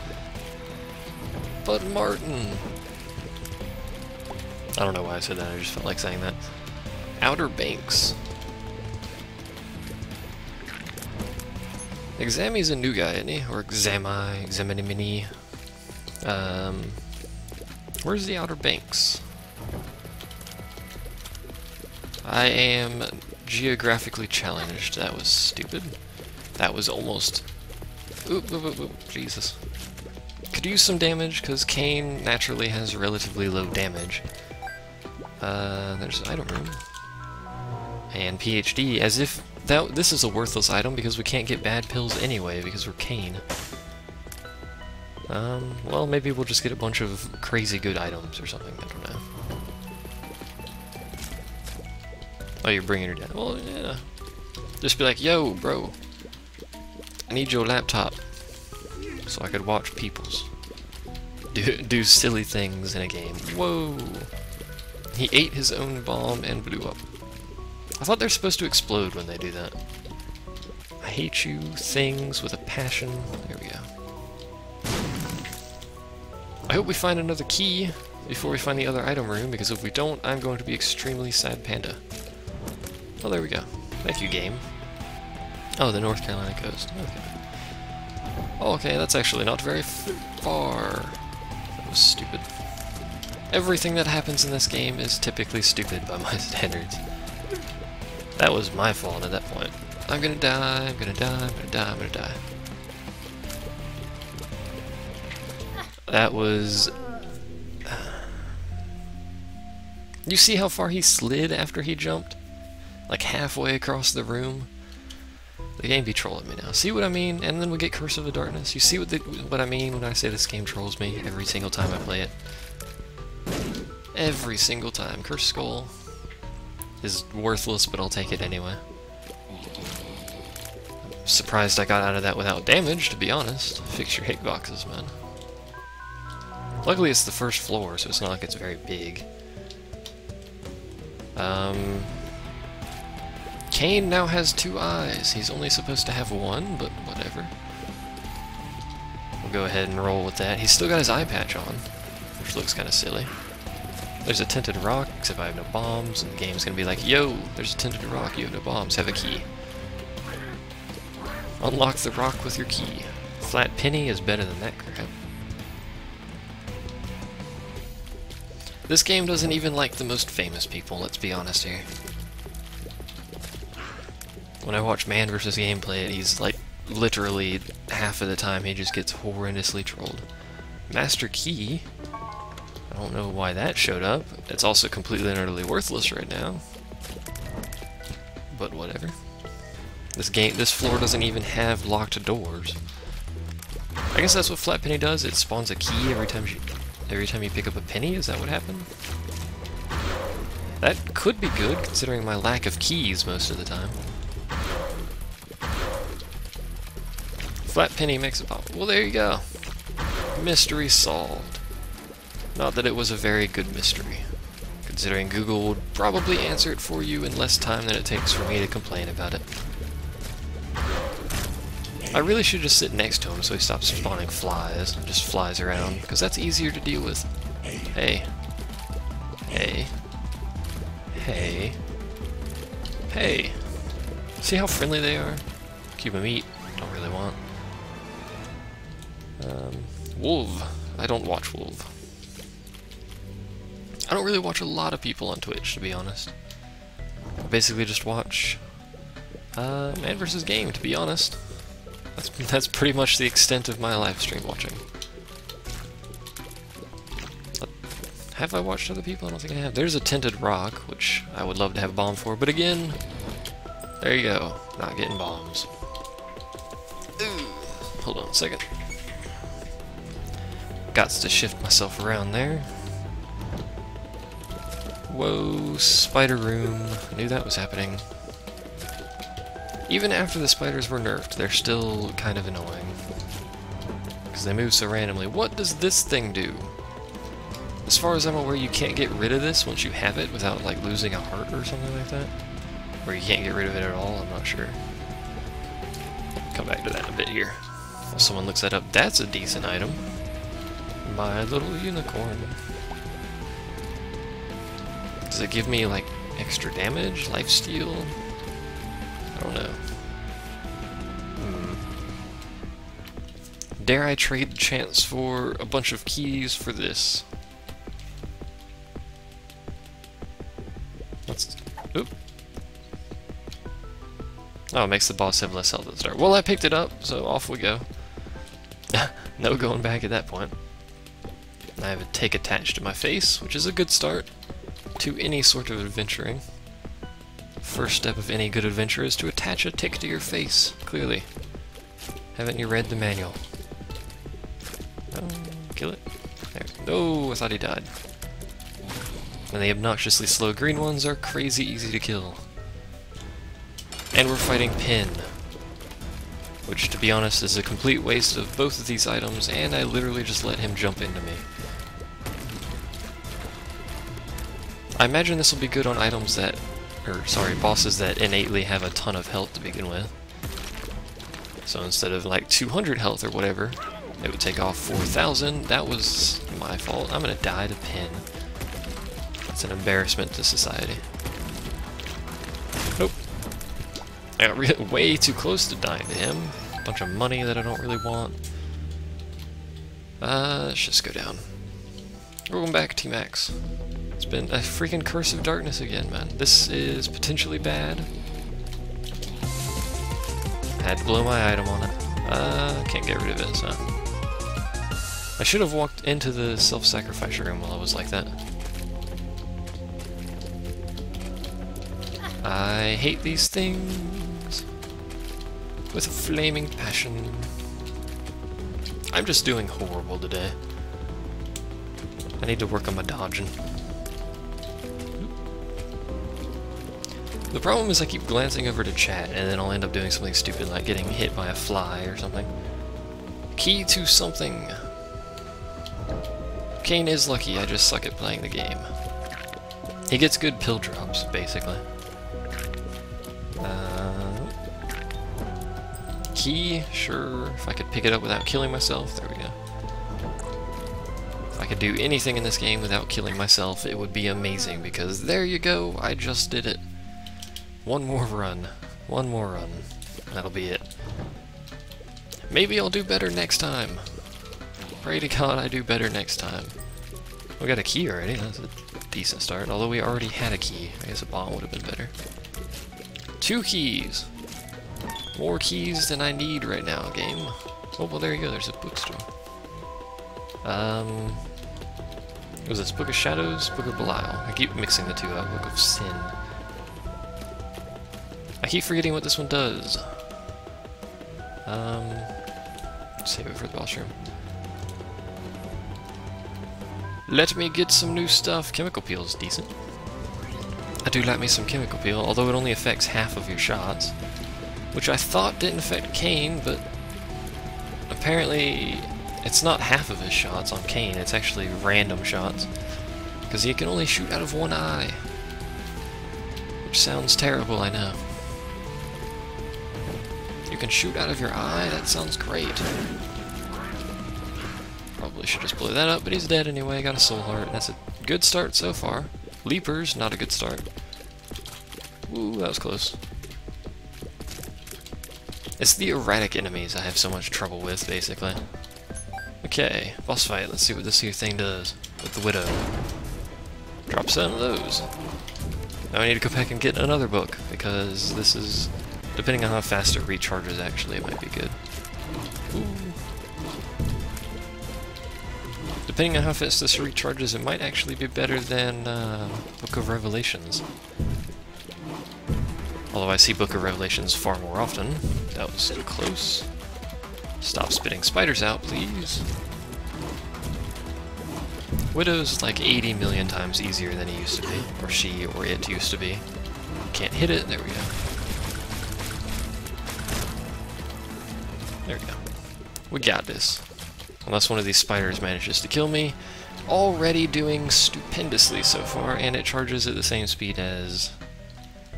S1: But Martin! I don't know why I said that, I just felt like saying that. Outer Banks. Exami's a new guy, isn't he? Or Examini. Where's the Outer Banks? I am geographically challenged. That was stupid. That was almost... Oop, oop, oop, oop. Jesus. Could use some damage, because Kain naturally has relatively low damage. There's an item room. And PhD, as if this is a worthless item because we can't get bad pills anyway because we're Kain. Well, maybe we'll just get a bunch of crazy good items or something, I don't know. Oh, you're bringing her down. Well, yeah. Just be like, yo, bro, I need your laptop so I could watch people's do silly things in a game. Whoa! He ate his own bomb and blew up. I thought they're supposed to explode when they do that. I hate you, things with a passion. There we go. I hope we find another key before we find the other item room, because if we don't, I'm going to be extremely sad panda. Oh, there we go. Thank you, game. Oh, the North Carolina coast. Okay. Oh, okay, that's actually not very far. That was stupid. Everything that happens in this game is typically stupid by my standards. That was my fault at that point. I'm gonna die, I'm gonna die, I'm gonna die, I'm gonna die. That was... You see how far he slid after he jumped? Like halfway across the room? The game be trolling me now. See what I mean? And then we get Curse of the Darkness. You see what I mean when I say this game trolls me every single time I play it? Every single time. Curse Skull is worthless, but I'll take it anyway. I'm surprised I got out of that without damage, to be honest. Fix your hitboxes, man. Luckily it's the first floor, so it's not like it's very big. Kain now has 2 eyes. He's only supposed to have 1, but whatever. We'll go ahead and roll with that. He's still got his eye patch on, which looks kind of silly. There's a tinted rock, except I have no bombs, and the game's gonna be like, yo, there's a tinted rock, you have no bombs, have a key. Unlock the rock with your key. Flat penny is better than that crap. This game doesn't even like the most famous people, let's be honest here. When I watch Man vs. Game play it, he's like, literally, half of the time he just gets horrendously trolled. Master Key? I don't know why that showed up. It's also completely and utterly worthless right now. But whatever. This floor doesn't even have locked doors. I guess that's what Flat Penny does. It spawns a key every time you pick up a penny. Is that what happened? That could be good, considering my lack of keys most of the time. Flat Penny makes it pop. Well, there you go. Mystery solved. Not that it was a very good mystery, considering Google would probably answer it for you in less time than it takes for me to complain about it. I really should just sit next to him so he stops spawning flies and just flies around, because that's easier to deal with. Hey. Hey. Hey. Hey. See how friendly they are? Cube of meat. Don't really want. Wolf. I don't watch Wolf. I don't really watch a lot of people on Twitch, to be honest. I basically just watch Man vs. Game, to be honest. That's pretty much the extent of my live stream watching. Have I watched other people? I don't think I have. There's a tinted rock, which I would love to have a bomb for, but again, there you go. Not getting bombs. Ooh. Hold on a second. Gots to shift myself around there. Whoa, spider room. I knew that was happening. Even after the spiders were nerfed, they're still kind of annoying. Because they move so randomly. What does this thing do? As far as I'm aware, you can't get rid of this once you have it without, like, losing a heart or something like that. Or you can't get rid of it at all, I'm not sure. Come back to that in a bit here. While someone looks that up, that's a decent item. My little unicorn. Does it give me, like, extra damage? Lifesteal? I don't know. Dare I trade the chance for a bunch of keys for this? Let's... Oop. Oh, it makes the boss have less health at the start. Well, I picked it up, so off we go. No going back at that point. I have a tick attached to my face, which is a good start to any sort of adventuring. First step of any good adventure is to attach a tick to your face, clearly. Haven't you read the manual? Kill it. There. No, I thought he died. And the obnoxiously slow green ones are crazy easy to kill. And we're fighting Pin, which, to be honest, is a complete waste of both of these items, and I literally just let him jump into me. I imagine this will be good on items that, bosses that innately have a ton of health to begin with. So instead of like 200 health or whatever, it would take off 4,000. That was my fault. I'm gonna die to Pin. That's an embarrassment to society. Nope. I got way too close to dying to him. A bunch of money that I don't really want. Let's just go down. We're going back, T-Max. It's been a freaking Curse of Darkness again, man. This is potentially bad. I had to blow my item on it. Can't get rid of it, so... I should have walked into the self-sacrifice room while I was like that. I hate these things with a flaming passion. I'm just doing horrible today. I need to work on my dodging. The problem is I keep glancing over to chat and then I'll end up doing something stupid like getting hit by a fly or something. Key to something. Cain is lucky, I just suck at playing the game. He gets good pill drops, basically. Key, sure. If I could pick it up without killing myself, there we go. If I could do anything in this game without killing myself, it would be amazing, because there you go, I just did it. One more run. One more run. That'll be it. Maybe I'll do better next time. Pray to God I do better next time. We got a key already, that's a decent start, although we already had a key. I guess a bomb would have been better. 2 keys! More keys than I need right now, game. Oh, well, there you go, there's a bookstore. What was this? Book of Shadows? Book of Belial. I keep mixing the two up. Book of Sin. I keep forgetting what this one does. Save it for the boss room. Let me get some new stuff. Chemical Peel is decent. I do like me some Chemical Peel, although it only affects half of your shots. Which I thought didn't affect Cain, but apparently it's not half of his shots on Cain, it's actually random shots. Because he can only shoot out of one eye. Which sounds terrible, I know. You can shoot out of your eye? That sounds great. Probably should just blow that up, but he's dead anyway. Got a soul heart. That's a good start so far. Leapers, not a good start. Ooh, that was close. It's the erratic enemies I have so much trouble with, basically. Okay, boss fight. Let's see what this here thing does with the Widow. Drop 7 of those. Now I need to go back and get another book, because this is... Depending on how fast it recharges, actually, it might be good. Ooh. Depending on how fast this recharges, it might actually be better than Book of Revelations. Although I see Book of Revelations far more often. That was close. Stop spitting spiders out, please. Widow's like 80 million times easier than he used to be. Or she, or it used to be. Can't hit it, there we go. There we go. We got this. Unless one of these spiders manages to kill me. Already doing stupendously so far, and it charges at the same speed as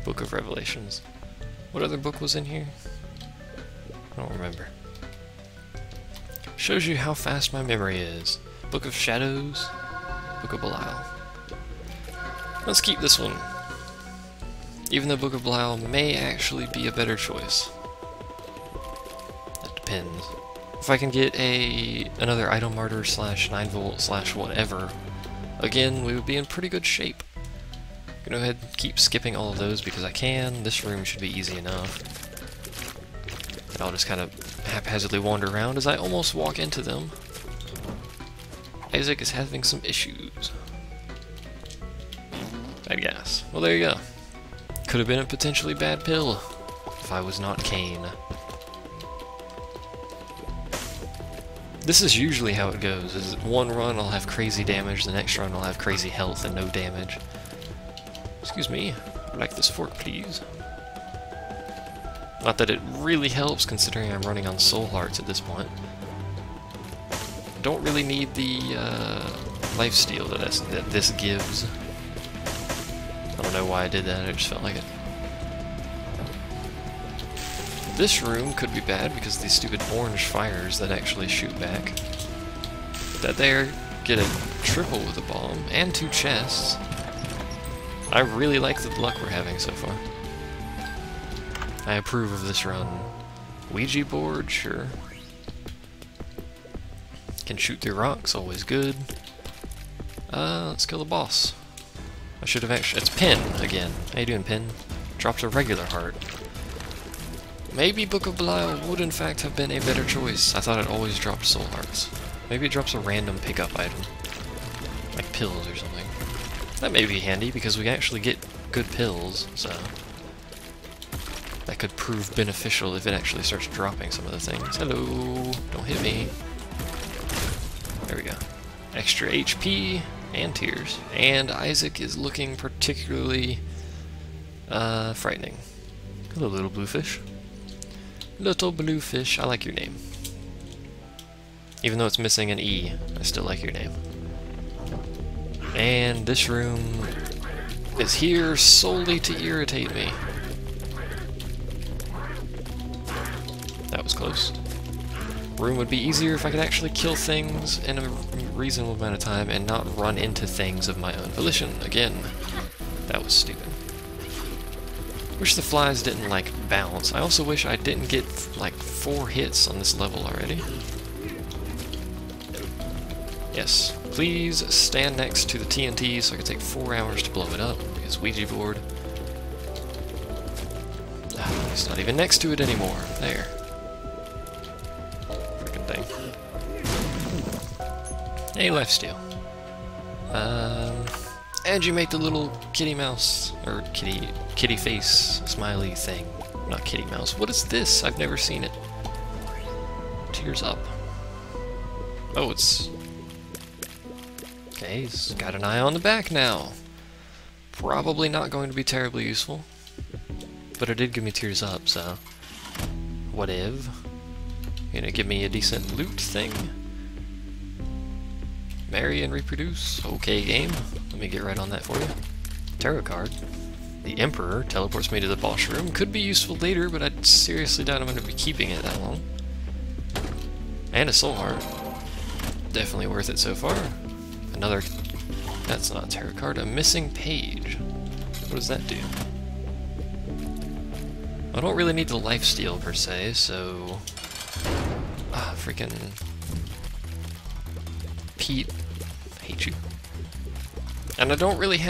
S1: Book of Revelations. What other book was in here? I don't remember. Shows you how fast my memory is. Book of Shadows, Book of Belial. Let's keep this one. Even though Book of Belial may actually be a better choice. That depends. If I can get another Idol Martyr / 9 volt / whatever, again, we would be in pretty good shape. I'm gonna go ahead and keep skipping all of those because I can. This room should be easy enough. And I'll just kind of haphazardly wander around as I almost walk into them. Isaac is having some issues. Bad gas. Well, there you go. Could have been a potentially bad pill if I was not Cain. This is usually how it goes. Is one run I'll have crazy damage, the next run I'll have crazy health and no damage. Excuse me, I'd like this fork, please. Not that it really helps considering I'm running on soul hearts at this point. Don't really need the lifesteal that this gives. I don't know why I did that, I just felt like it. This room could be bad because these stupid orange fires that actually shoot back. That there get a triple with a bomb and 2 chests. I really like the luck we're having so far. I approve of this run. Ouija board, sure. Can shoot through rocks, always good. Let's kill the boss. I should have actually... It's Pin, again. How you doing, Pin? Dropped a regular heart. Maybe Book of Belial would in fact have been a better choice. I thought it always dropped soul hearts. Maybe it drops a random pickup item. Like pills or something. That may be handy because we actually get good pills, so... That could prove beneficial if it actually starts dropping some of the things. Hello! Don't hit me. There we go. Extra HP and tears. And Isaac is looking particularly frightening. Hello, little bluefish. Little bluefish, I like your name. Even though it's missing an E, I still like your name. And this room is here solely to irritate me. That was close. Room would be easier if I could actually kill things in a reasonable amount of time and not run into things of my own volition. Again, that was stupid. Wish the flies didn't, like, bounce. I also wish I didn't get, like, 4 hits on this level already. Yes, please stand next to the TNT so I can take 4 hours to blow it up, because Ouija board. It's not even next to it anymore. There. Freaking thing. Hey, lifesteal. And you make the little kitty mouse, or kitty face smiley thing. Not kitty mouse. What is this? I've never seen it. Tears up. Oh, it's... Okay, he's got an eye on the back now. Probably not going to be terribly useful. But it did give me tears up, so... Whatever. Gonna give me a decent loot thing. Marry and reproduce. Okay, game. Let me get right on that for you. Tarot card. The Emperor teleports me to the boss room. Could be useful later, but I seriously doubt I'm going to be keeping it that long. And a soul heart. Definitely worth it so far. Another... That's not a tarot card. A missing page. What does that do? I don't really need the lifesteal per se, so... Ah, freaking... Pete, I hate you. And I don't really have